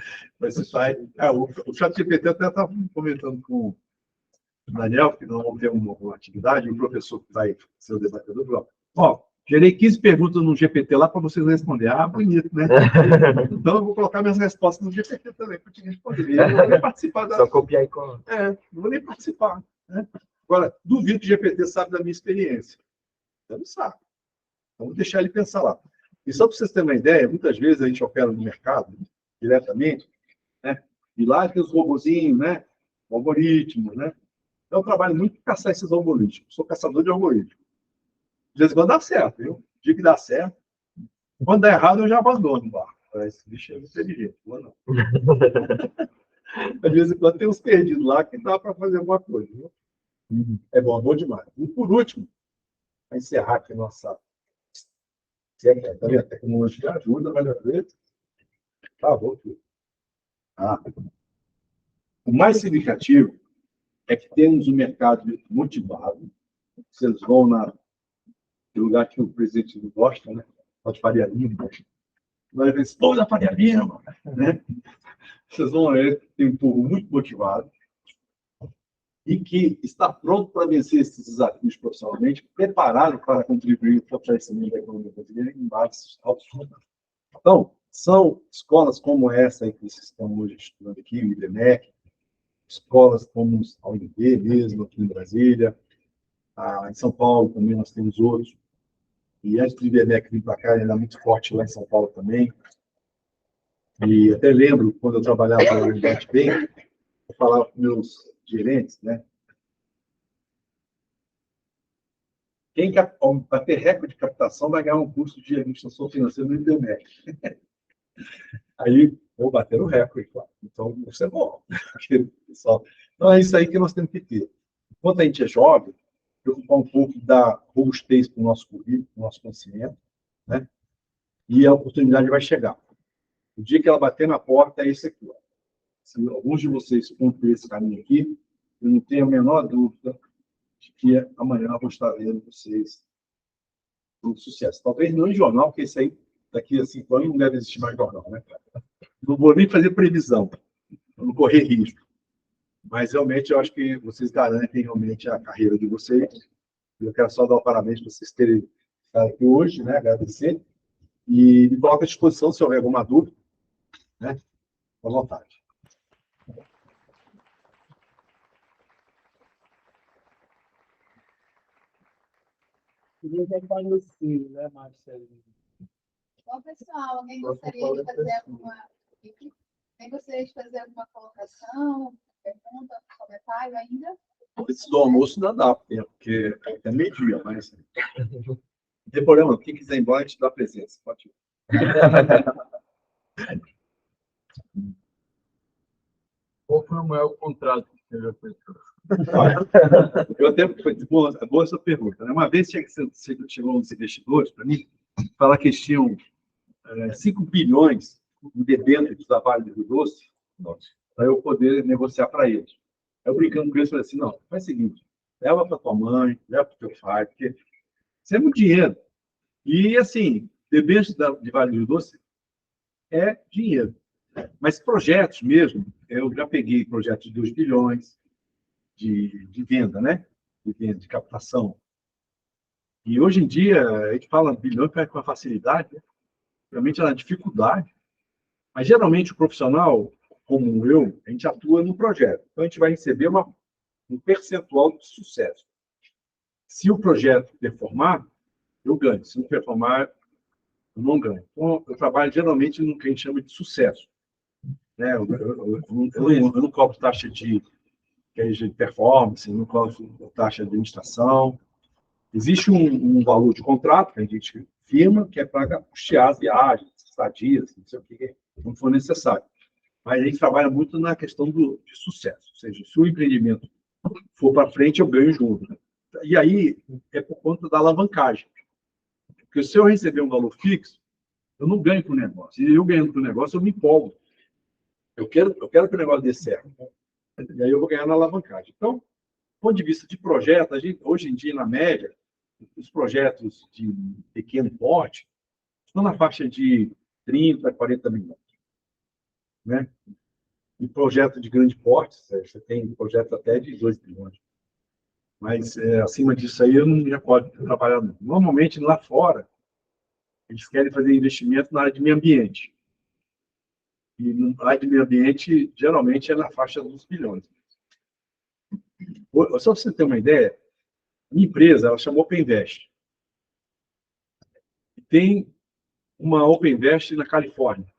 O chat GPT até estava comentando com o Daniel, que não vamos ter uma atividade, o professor que vai ser o debatedor, falou, Gerei 15 perguntas no GPT lá para vocês responderem. Ah, bonito, né? Então eu vou colocar minhas respostas no GPT também para te responder. Eu não vou nem participar da... Só copiar e colar. Não vou nem participar. Né? Agora, duvido que o GPT sabe da minha experiência. Ele não sabe. Então, vou deixar ele pensar lá. E só para vocês terem uma ideia, muitas vezes a gente opera no mercado diretamente, né? E lá tem os robozinhos, né? Algoritmos, né? Então, eu trabalho muito para caçar esses algoritmos. Sou caçador de algoritmos. De vez em quando dá certo, viu? Dia que dá certo. Quando dá errado, eu já abandono o barco. Esse bicho é inteligente, não. Às vezes, quando tem uns perdidos lá que dá para fazer alguma coisa. Viu? É bom demais. E por último, para encerrar aqui a nossa. Tá vendo? A tecnologia ajuda, mas às vezes. Tá bom. O mais significativo é que temos um mercado motivado. Vocês vão no lugar que o presidente gosta, né? Pode Faria Lima. Vai ver esse povo da Faria Lima, né? Vocês vão ver que tem um povo muito motivado e que está pronto para vencer esses desafios profissionalmente, preparado para contribuir para o crescimento da economia brasileira em bases altos. Então, são escolas como essa aí que vocês estão hoje estudando aqui, o IBMEC, escolas como a UNB mesmo, aqui em Brasília, em São Paulo também nós temos outros, e antes do IBMEC vir para cá, ele era muito forte lá em São Paulo também, e até lembro, quando eu trabalhava na Unidade Bank, eu falava com meus gerentes, né? Quem bater recorde de captação vai ganhar um curso de administração financeira no IBMEC. Aí, vou bater o recorde, claro. Então, isso é bom. Então, é isso aí que nós temos que ter. Enquanto a gente é jovem, preocupar um pouco da robustez para o nosso currículo, para o nosso conhecimento, né? E a oportunidade vai chegar. O dia que ela bater na porta, é isso aqui. Ó. Se alguns de vocês cumprirem esse caminho aqui, eu não tenho a menor dúvida de que amanhã eu vou estar vendo vocês com sucesso. Talvez não em jornal, porque isso aí, daqui a 5 anos, não deve existir mais jornal, né, cara? Não vou nem fazer previsão, para não correr risco. Mas, realmente, eu acho que vocês garantem realmente a carreira de vocês. Eu quero só dar o parabéns para vocês terem estado aqui hoje, né? Agradecer. E me coloco à disposição se houver alguma dúvida, né? À vontade. Queria reconhecer, né, Marcelo? Bom, pessoal, alguém gostaria de fazer alguma pergunta, comentário ainda? Antes do almoço não dá, porque é meio-dia, mas não tem problema. Quem quiser ir embora, a gente dá presença. Pode ir. Qual foi o maior contrato que você já fez? Eu até é boa essa pergunta. Né? Uma vez chegou uns investidores para mim, falar que eles tinham 5 bilhões de debêntures da Vale do Rio Doce, para eu poder negociar para eles. Eu brincando com eles, falei assim, não, faz o seguinte, leva para tua mãe, leva para o teu pai, porque isso é muito dinheiro. E, assim, debêntures de Vale do Rio Doce é dinheiro. Mas projetos mesmo, eu já peguei projetos de 2 bilhões de venda, né? De venda, de captação. E hoje em dia, a gente fala bilhão com uma facilidade, né? Realmente é uma dificuldade. Mas geralmente o profissional, como eu, a gente atua no projeto. Então a gente vai receber um percentual de sucesso. Se o projeto performar, eu ganho. Se não performar, eu não ganho. Então eu trabalho geralmente no que a gente chama de sucesso. Né? Eu não cobro taxa de performance, não cobro taxa de administração. Existe um valor de contrato que a gente firma, que é para custear as viagens, estadias, não sei o que não for necessário. Mas a gente trabalha muito na questão de sucesso. Ou seja, se o empreendimento for para frente, eu ganho junto. Né? E aí é por conta da alavancagem. Porque se eu receber um valor fixo, eu não ganho com o negócio. E eu ganhando com o negócio, eu me empolgo. Eu quero que o negócio dê certo. E aí eu vou ganhar na alavancagem. Então, do ponto de vista de projeto, a gente, hoje em dia, na média, os projetos de pequeno porte estão na faixa de 30 a 40 milhões. Né? E projeto de grande porte, você tem projetos até de 2 bilhões. Mas acima disso aí eu não já pode trabalhar. Normalmente lá fora, eles querem fazer investimento na área de meio ambiente. E na área de meio ambiente, geralmente, é na faixa dos bilhões. Só para você ter uma ideia, a minha empresa, ela chamou Openinvest. Tem uma Openinvest na Califórnia.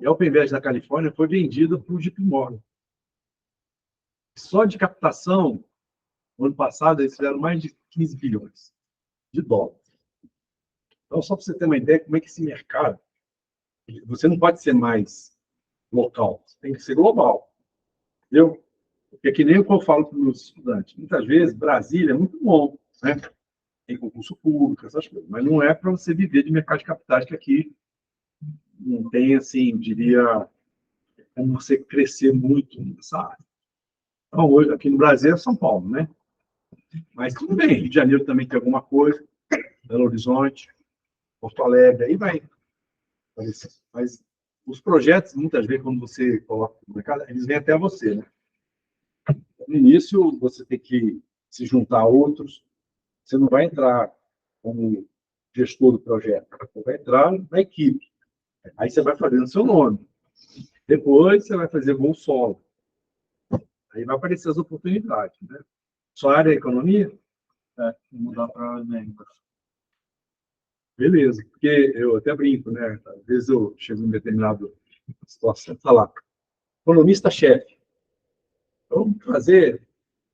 E a Openinvest na Califórnia foi vendida para o JP Morgan. Só de captação, no ano passado, eles fizeram mais de 15 bilhões de dólares. Então, só para você ter uma ideia como é que esse mercado, você não pode ser mais local, você tem que ser global. Entendeu? Porque é que nem o que eu falo para os meus estudantes. Muitas vezes, Brasília é muito bom, né? Tem concurso público, essas coisas, mas não é para você viver de mercado de capitais, que aqui não tem, assim, diria, como você crescer muito nessa área. Então, hoje, aqui no Brasil é São Paulo, né? Mas tudo bem, Rio de Janeiro também tem alguma coisa, Belo Horizonte, Porto Alegre, aí vai. Mas os projetos, muitas vezes, quando você coloca no mercado, eles vêm até você, né? No início, você tem que se juntar a outros, você não vai entrar como gestor do projeto, você vai entrar na equipe. Aí você vai fazendo seu nome. Depois você vai fazer voo solo. Aí vai aparecer as oportunidades, né? Sua área é economia? Mudar para lembra. Beleza, porque eu até brinco, né? Às vezes eu chego em determinada situação e falar, economista-chefe. Vamos fazer,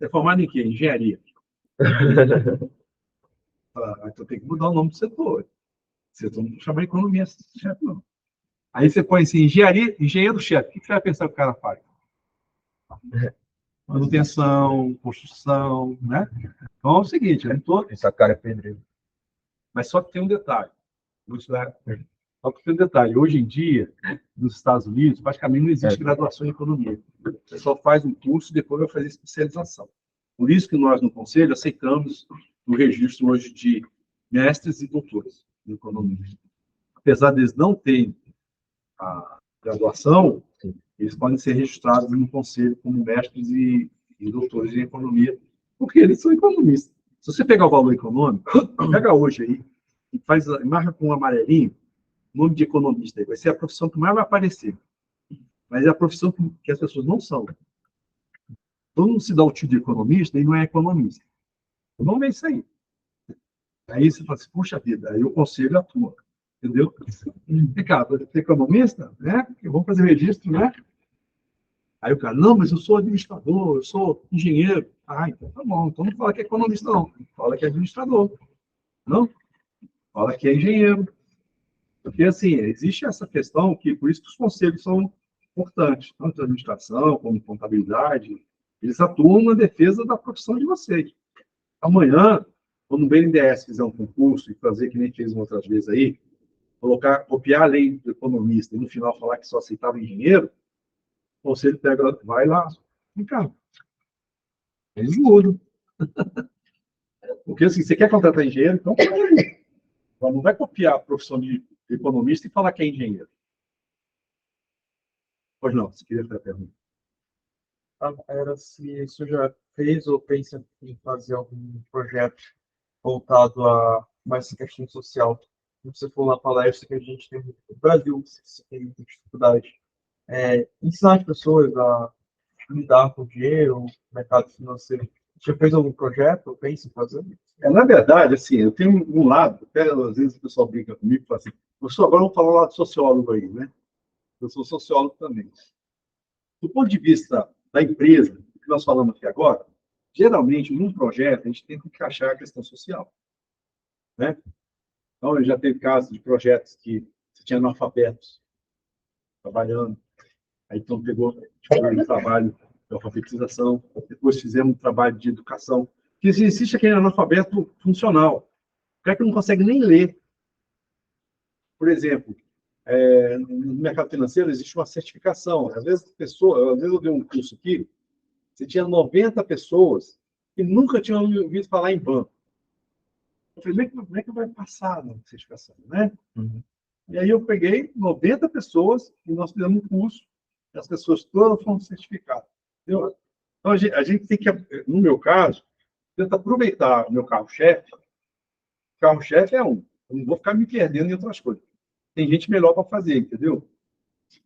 é formado em quê? Engenharia. Então tem que mudar o nome do setor. Você não chama economia-chefe, não. Aí você põe assim, engenharia, engenheiro-chefe. O que você vai pensar que o cara faz? Manutenção, construção, né? Então é o seguinte, eu não tô... Essa cara é pedreiro. Mas só que tem um detalhe. Só que tem um detalhe. Hoje em dia, nos Estados Unidos, praticamente não existe graduação em economia. Você só faz um curso e depois vai fazer especialização. Por isso que nós, no Conselho, aceitamos o registro hoje de mestres e doutores em economia. Apesar deles não terem a graduação, eles podem ser registrados no Conselho como mestres e doutores em economia, porque eles são economistas. Se você pegar o valor econômico, pega hoje aí, e marca com um amarelinho, nome de economista, aí vai ser a profissão que mais vai aparecer. Mas é a profissão que as pessoas não são. Todo mundo se dá o título de economista e não é economista. O nome é isso aí. Aí você fala assim, puxa vida, aí o conselho atua. Entendeu? E, cara, você é economista, né? Vamos fazer registro, né? Aí o cara, não, mas eu sou administrador, eu sou engenheiro. Ah, então tá bom. Então não fala que é economista, não. Fala que é administrador. Não? Fala que é engenheiro. Porque, assim, existe essa questão que, por isso que os conselhos são importantes, tanto a administração como contabilidade, eles atuam na defesa da profissão de vocês. Amanhã, quando o BNDES fizer um concurso e fazer que nem fez outras vezes aí, copiar a lei do economista e no final falar que só aceitava engenheiro, o conselho pega, vai lá, vem cá. Eles mudam. Porque, assim, você quer contratar engenheiro, então não vai copiar a profissão de economista e falar que é engenheiro. Pois não, se queria fazer a pergunta. Era se isso já fez ou pensa em fazer algum projeto voltado a mais questão social. Se você for na palestra que a gente tem no Brasil, se tem muita dificuldade, ensinar as pessoas a lidar com o dinheiro, mercado financeiro. Já fez algum projeto ou pensa em fazer? Na verdade, assim, eu tenho um lado, até às vezes o pessoal brinca comigo e fala assim, agora vamos falar lá do sociólogo aí, né? Eu sou sociólogo também. Do ponto de vista da empresa, o que nós falamos aqui agora, geralmente, num projeto, a gente tem que encaixar a questão social. Né? Então, já teve casos de projetos que você tinha analfabetos trabalhando, aí então pegou um trabalho de alfabetização, depois fizemos um trabalho de educação, que existe aquele analfabeto funcional, o cara que não consegue nem ler. Por exemplo, no mercado financeiro existe uma certificação. Às vezes eu dei um curso aqui, você tinha 90 pessoas que nunca tinham ouvido falar em banco. Eu falei, como é que vai passar na certificação, né? Uhum. E aí eu peguei 90 pessoas e nós fizemos um curso, e as pessoas todas foram certificadas. Entendeu? Então, a gente tem que, no meu caso, tenta aproveitar o meu carro-chefe. O carro-chefe é um. Eu não vou ficar me perdendo em outras coisas. Tem gente melhor para fazer, entendeu?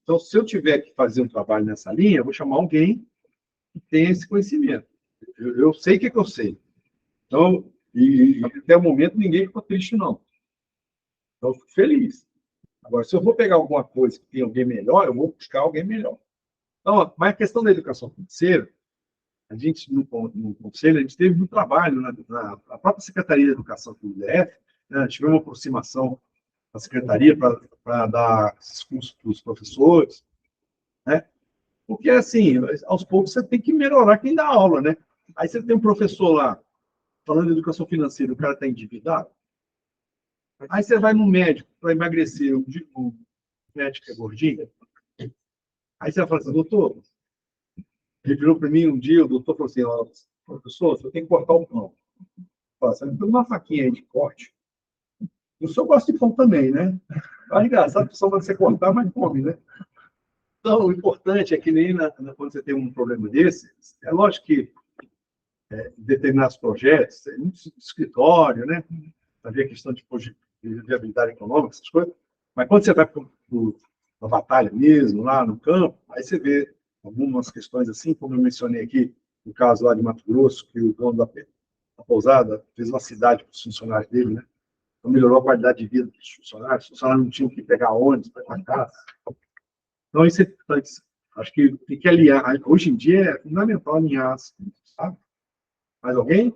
Então, se eu tiver que fazer um trabalho nessa linha, eu vou chamar alguém que tenha esse conhecimento. Eu sei o que eu sei. Então, e até o momento, ninguém ficou triste, não. Então, eu fico feliz. Agora, se eu vou pegar alguma coisa que tem alguém melhor, eu vou buscar alguém melhor. Então, mas a questão da educação financeira, a gente, no conselho, a gente teve um trabalho na própria Secretaria de Educação do DF, né? Tivemos uma aproximação da Secretaria para dar esses cursos para os professores, né? Porque, assim, aos poucos você tem que melhorar quem dá aula, né? Aí você tem um professor lá, falando de educação financeira, o cara está endividado. Aí você vai no médico para emagrecer, o médico é gordinho. Aí você vai falar assim, doutor, ele virou para mim um dia, o doutor falou assim, ó, professor, você tem que cortar o pão. Você me deu uma faquinha aí de corte. O senhor gosta de pão também, né? É engraçado que só você cortar, mas come, né? Então, o importante é que nem quando você tem um problema desse, é lógico que determinados projetos, tem muito escritório, né? Para ver a questão de viabilidade econômica, essas coisas. Mas quando você vai para a batalha mesmo, lá no campo, aí você vê algumas questões assim, como eu mencionei aqui, no caso lá de Mato Grosso, que o dono da pousada fez uma cidade para os funcionários dele, né? Então melhorou a qualidade de vida dos funcionários. Os funcionários não tinham que pegar ônibus para ir para casa. Então, isso é importante. Acho que tem que alinhar. Hoje em dia é fundamental alinhar, sabe? Mais alguém?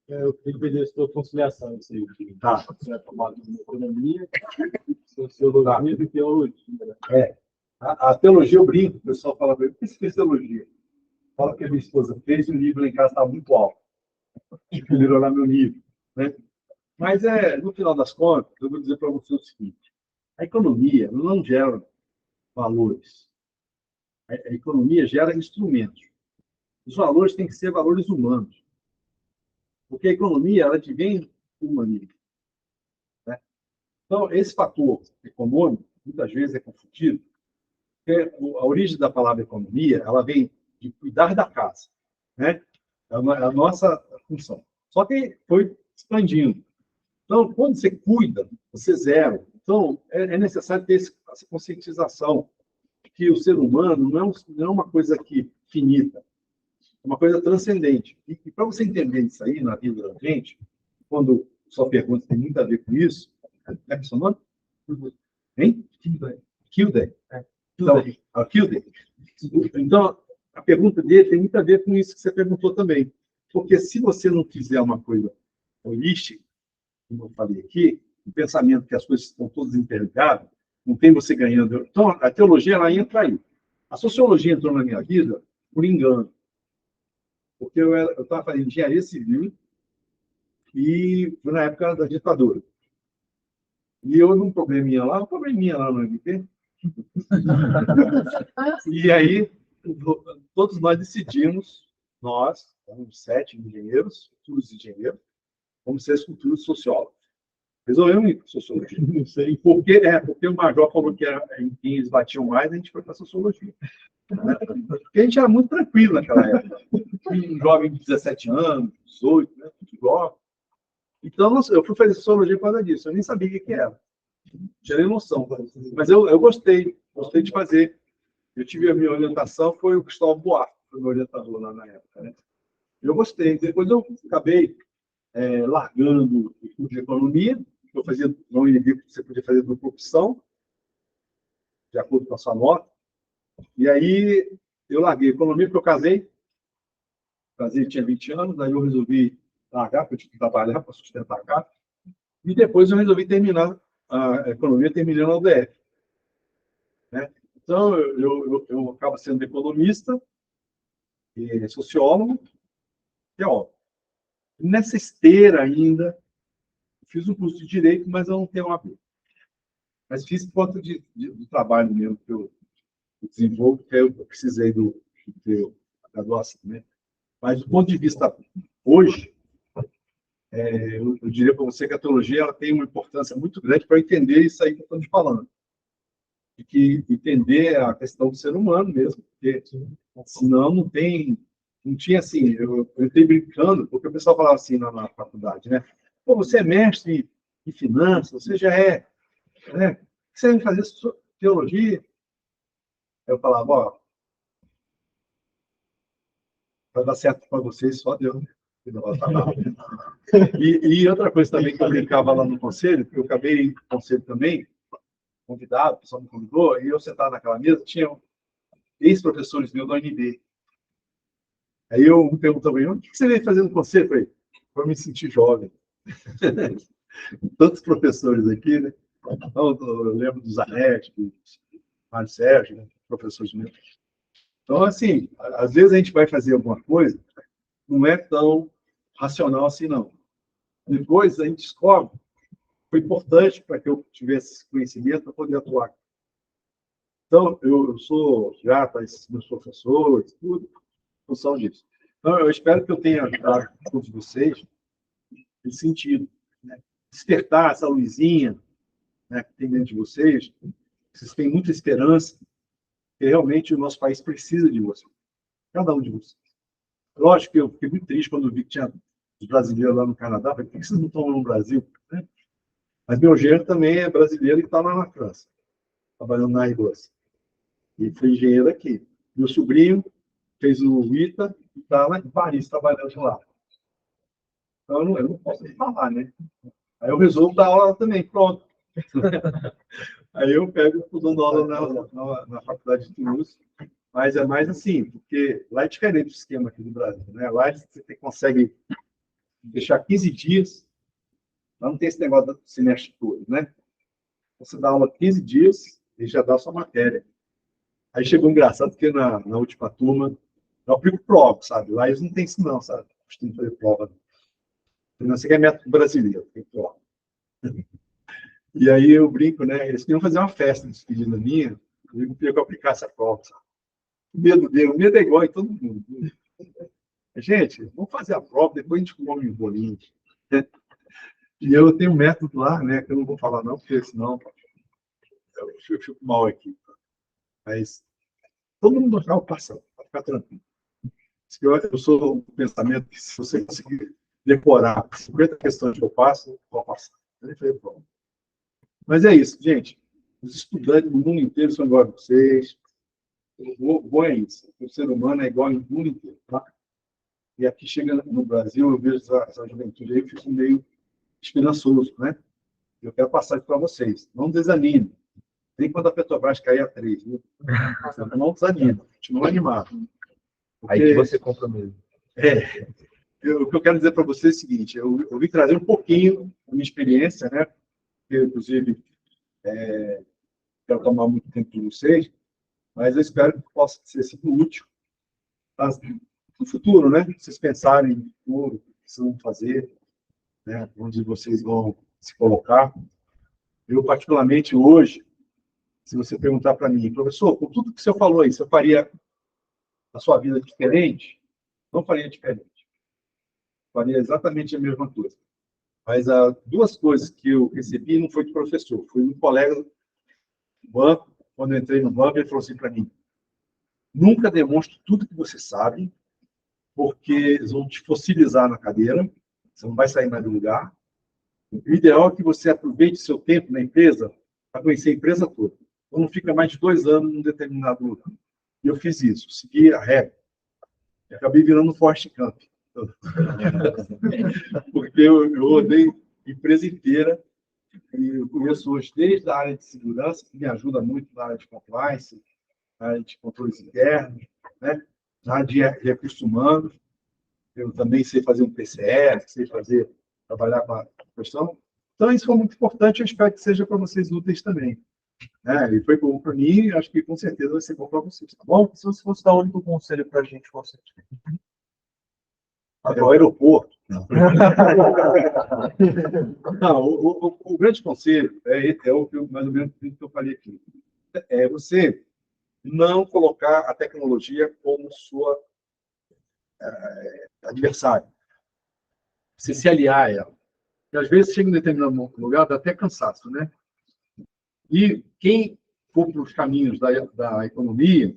Eu tenho que pedir a sua conciliação. Assim, Tá. você é formado em economia, sociologia e teologia. Né? A teologia eu brinco, o pessoal fala para mim, por que você fez teologia? Fala que a minha esposa fez e o nível lá em casa estava muito alto. Tive que melhorar meu nível. Né? Mas, no final das contas, eu vou dizer para você o seguinte, a economia não gera valores. A economia gera instrumentos. Os valores têm que ser valores humanos. Porque a economia, ela vem do humanismo. Né? Então, esse fator econômico, muitas vezes é confundido, porque a origem da palavra economia, ela vem de cuidar da casa. Né? É a nossa função. Só que foi expandindo. Então, quando você cuida, você zera. Então, é necessário ter essa conscientização que o ser humano não é uma coisa finita, é uma coisa transcendente. E para você entender isso aí na vida da gente, quando sua pergunta tem muito a ver com isso, é seu nome? Hein? Kilden. Kilden. Então, a pergunta dele tem muito a ver com isso que você perguntou também. Porque se você não fizer uma coisa holística, como eu falei aqui, o pensamento que as coisas estão todas interligadas, não tem você ganhando. Então, a teologia, ela entra aí. A sociologia entrou na minha vida por engano. Porque eu estava fazendo engenharia civil e foi na época da ditadura. E eu, num probleminha lá no MP. E aí, todos nós decidimos, nós, uns 7 engenheiros, futuros engenheiros, vamos ser futuros sociólogos. Resolvemos ir para sociologia. Não sei. Porque o Major falou que em quem eles batiam mais, a gente foi para sociologia. Né? Porque a gente era muito tranquilo naquela época. Um jovem de 17 anos, 18, né? Muito jovem. Então, eu fui fazer sociologia por causa disso. Eu nem sabia o que era. Não tinha nem noção. Mas eu gostei de fazer. Eu tive a minha orientação, foi o Cristóvão Buarque, que foi meu orientador lá na época. Né? Eu gostei. Depois eu acabei largando o curso de economia. Eu fazia, não que você podia fazer dupla opção, de acordo com a sua nota. E aí eu larguei economia porque eu casei. Tinha 20 anos, aí eu resolvi largar, porque eu tinha que trabalhar para sustentar a casa. E depois eu resolvi terminar a economia, terminando a UDF. Né? Então, eu acabo sendo economista, sociólogo, teólogo. Nessa esteira ainda, fiz um curso de Direito, mas eu não tenho OAB. Mas fiz por conta do trabalho mesmo que eu desenvolvo, que eu precisei da graduação. Né? Mas, do ponto de vista hoje, eu diria para você que a teologia ela tem uma importância muito grande para entender isso aí que eu estou te falando. que entender a questão do ser humano mesmo, porque senão não tinha assim, eu entrei brincando, porque o pessoal falava assim na faculdade, né? Pô, você é mestre em finanças, você já é, né? O que você vai fazer teologia? Eu falava, ó, vai dar certo para vocês, só Deus, né? E outra coisa também que eu brincava lá no conselho, porque eu acabei no conselho também, convidado, o pessoal me convidou, e eu sentado naquela mesa, tinha ex-professores meus da UNB. Aí eu me perguntava, o que você veio fazer no conselho? Eu falei, para me sentir jovem. Tantos professores aqui, né? Então, eu lembro do Zanetti, do Mário Sérgio, né? Professores meus. Então, assim, às vezes a gente vai fazer alguma coisa, não é tão racional assim, não. Depois a gente descobre que foi importante para que eu tivesse esse conhecimento para poder atuar. Então, eu sou grato a esses meus professores, tudo, em função disso. Então, eu espero que eu tenha ajudado a todos vocês nesse sentido, né? Despertar essa luzinha, né, que tem dentro de vocês. Vocês têm muita esperança, que realmente o nosso país precisa de vocês. Cada um de vocês. Lógico que eu fiquei muito triste quando vi que tinha os brasileiros lá no Canadá. Falei, por que vocês não estão no Brasil? Né? Mas meu genro também é brasileiro e está lá na França, trabalhando na Airbus. E foi engenheiro aqui. Meu sobrinho fez o ITA e está lá em Paris, trabalhando lá. Então, eu não posso nem falar, né? Aí eu resolvo dar aula também, pronto. Aí eu pego, estou dando aula na faculdade de Toulouse, mas é mais assim, porque lá é diferente do esquema aqui do Brasil, né? Lá você consegue deixar 15 dias, lá não tem esse negócio do semestre todo, né? Você dá aula 15 dias e já dá a sua matéria. Aí chegou engraçado, porque na última turma, eu aplico prova, sabe? Lá eles não têm isso não, sabe? Costumam fazer prova. Não sei que é método brasileiro, tem prova. E aí eu brinco, né? Eles queriam fazer uma festa de despedida minha, eu queria que eu aplicasse a prova, sabe? O medo dele, o medo é igual em todo mundo. Gente, vamos fazer a prova, depois a gente come um bolinho. E eu tenho um método lá, né? Que eu não vou falar não, porque senão eu fico mal aqui. Mas todo mundo acaba passando, pode ficar tranquilo. Eu sou um pensamento que se você conseguir decorar 50 questões que eu passo, eu vou passar. Mas é isso, gente. Os estudantes do mundo inteiro são iguais a vocês. O bom é isso. O ser humano é igual no mundo inteiro. Tá? E aqui chega no Brasil, eu vejo essa juventude aí, eu fico meio esperançoso, né? Eu quero passar isso para vocês. Não desanime. Nem quando a Petrobras cair a 3. Viu? Não desanime. Continua animado. Porque, aí que você compra mesmo. O que eu quero dizer para vocês é o seguinte, eu vim trazer um pouquinho da minha experiência, né? Eu, inclusive, quero tomar muito tempo de vocês, mas eu espero que possa ser sido útil no futuro, né? Vocês pensarem no futuro, o que vocês vão fazer, né? Onde vocês vão se colocar. Eu, particularmente, hoje, se você perguntar para mim, professor, com tudo que você falou aí, você faria a sua vida diferente? Não faria diferente. Faria exatamente a mesma coisa. Mas há duas coisas que eu recebi não foi de professor, foi de um colega do banco. Quando eu entrei no banco, ele falou assim para mim: nunca demonstre tudo que você sabe, porque eles vão te fossilizar na cadeira, você não vai sair mais do lugar. O ideal é que você aproveite seu tempo na empresa para conhecer a empresa toda. Então, não fica mais de 2 anos em um determinado lugar. E eu fiz isso, segui a regra. E acabei virando um Forrest Gump. Porque eu rodei a empresa inteira. E eu conheço hoje desde a área de segurança, que me ajuda muito na área de compliance, na área de controles internos, né? Na área de recursos humanos. Eu também sei fazer um PCR, trabalhar com a questão. Então, isso foi muito importante, eu espero que seja para vocês úteis também. E foi bom para mim, acho que com certeza vai ser bom para vocês, tá bom? Se você fosse dar o único conselho para a gente, qual seria? É o aeroporto. Não, o grande conselho é o que mais ou menos o que eu falei aqui. É você não colocar a tecnologia como sua adversária. Você se aliar a ela. E às vezes chega em determinado lugar, dá até cansaço, né? E quem for para os caminhos da economia,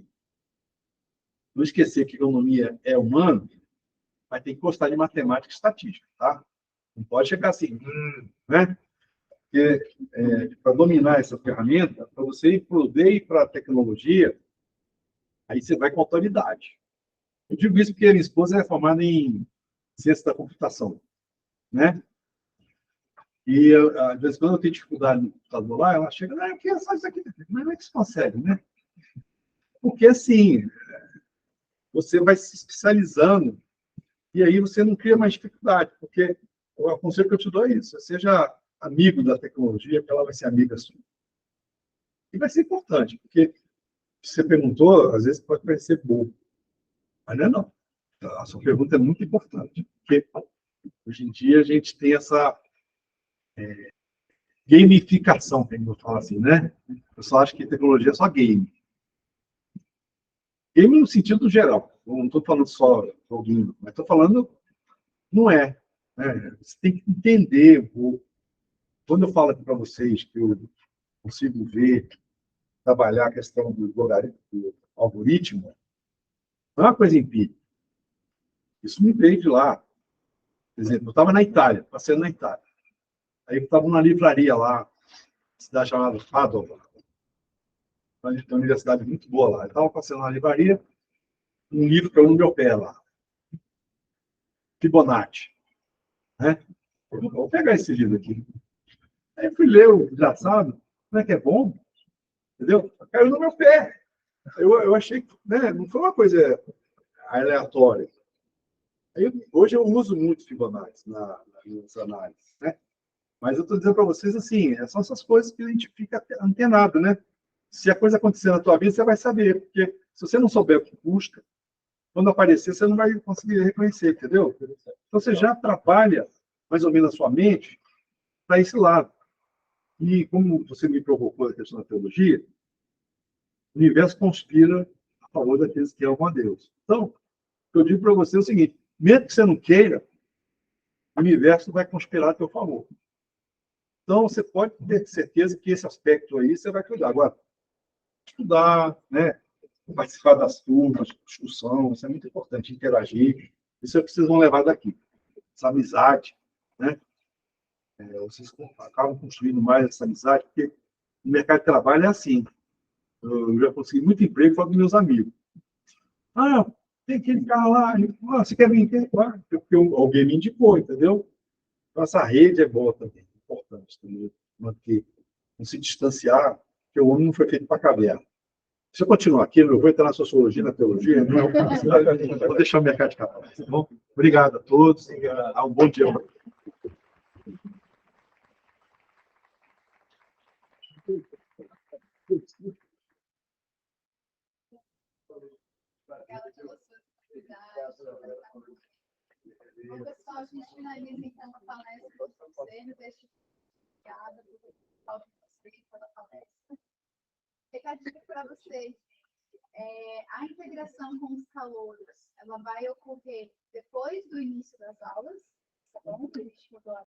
não esquecer que economia é humano, vai ter que gostar de matemática e estatística, tá? Não pode chegar assim, né? Porque para dominar essa ferramenta, para você ir para a tecnologia, aí você vai com autoridade. Eu digo isso porque a minha esposa é formada em ciência da computação, né? E às vezes, quando eu tenho dificuldade no computador lá, ela chega, o que é só isso aqui? Mas como é que você consegue, né? Porque, assim, você vai se especializando e aí você não cria mais dificuldade, porque o conselho que eu te dou é isso, seja amigo da tecnologia, que ela vai ser amiga sua. E vai ser importante, porque você perguntou, às vezes pode parecer bobo, mas não é não. A sua pergunta é muito importante, porque hoje em dia a gente tem essa gamificação, que eu falo assim, né? Eu só acho que tecnologia é só game. Game no sentido geral. Não estou falando só joguinho, mas estou falando, não é. Né? Você tem que entender. Quando eu falo aqui para vocês que eu consigo ver, trabalhar a questão do algoritmo, não é uma coisa empírica. Isso me veio de lá. Por exemplo, eu estava na Itália, passeando na Itália. Aí eu estava numa livraria lá, cidade chamada Padova, uma universidade muito boa lá. Eu estava passeando na livraria, um livro caiu no meu pé lá, Fibonacci. Né? Vou pegar esse livro aqui. Aí eu fui ler o engraçado, como é que é bom, entendeu? Caiu no meu pé. Eu achei que não foi uma coisa aleatória. Hoje eu uso muito Fibonacci nas análises, né? Mas eu estou dizendo para vocês assim, são essas coisas que a gente fica antenado, né? Se a coisa acontecer na tua vida, você vai saber, porque se você não souber o que busca, quando aparecer, você não vai conseguir reconhecer, entendeu? Então você já trabalha mais ou menos a sua mente para esse lado. E como você me provocou a questão da teologia, o universo conspira a favor daqueles que amam a Deus. Então, o que eu digo para você é o seguinte, mesmo que você não queira, o universo vai conspirar a teu favor. Então, você pode ter certeza que esse aspecto aí você vai cuidar. Agora, estudar, né? Participar das turmas, discussão, isso é muito importante, interagir. Isso é o que vocês vão levar daqui. Essa amizade, né? Vocês acabam construindo mais essa amizade, porque no mercado de trabalho é assim. Eu já consegui muito emprego com meus amigos. Ah, tem aquele cara lá, você quer vir aqui? Claro, porque alguém me indicou, entendeu? Então, essa rede é boa também, importante também, manter, não se distanciar, porque o homem não foi feito para caverna. Se eu continuar aqui, eu vou entrar na sociologia, na teologia, não é o caso. Vou deixar o mercado de trabalho. Tá bom? Obrigado a todos. Um bom dia. Obrigada pela sua atividade. Bom, pessoal, a gente finaliza então a palestra com vocês. Deixo obrigada por vocês pela palestra. Recadinho para vocês. A integração com os calouros, ela vai ocorrer depois do início das aulas, tá bom? A gente mudou a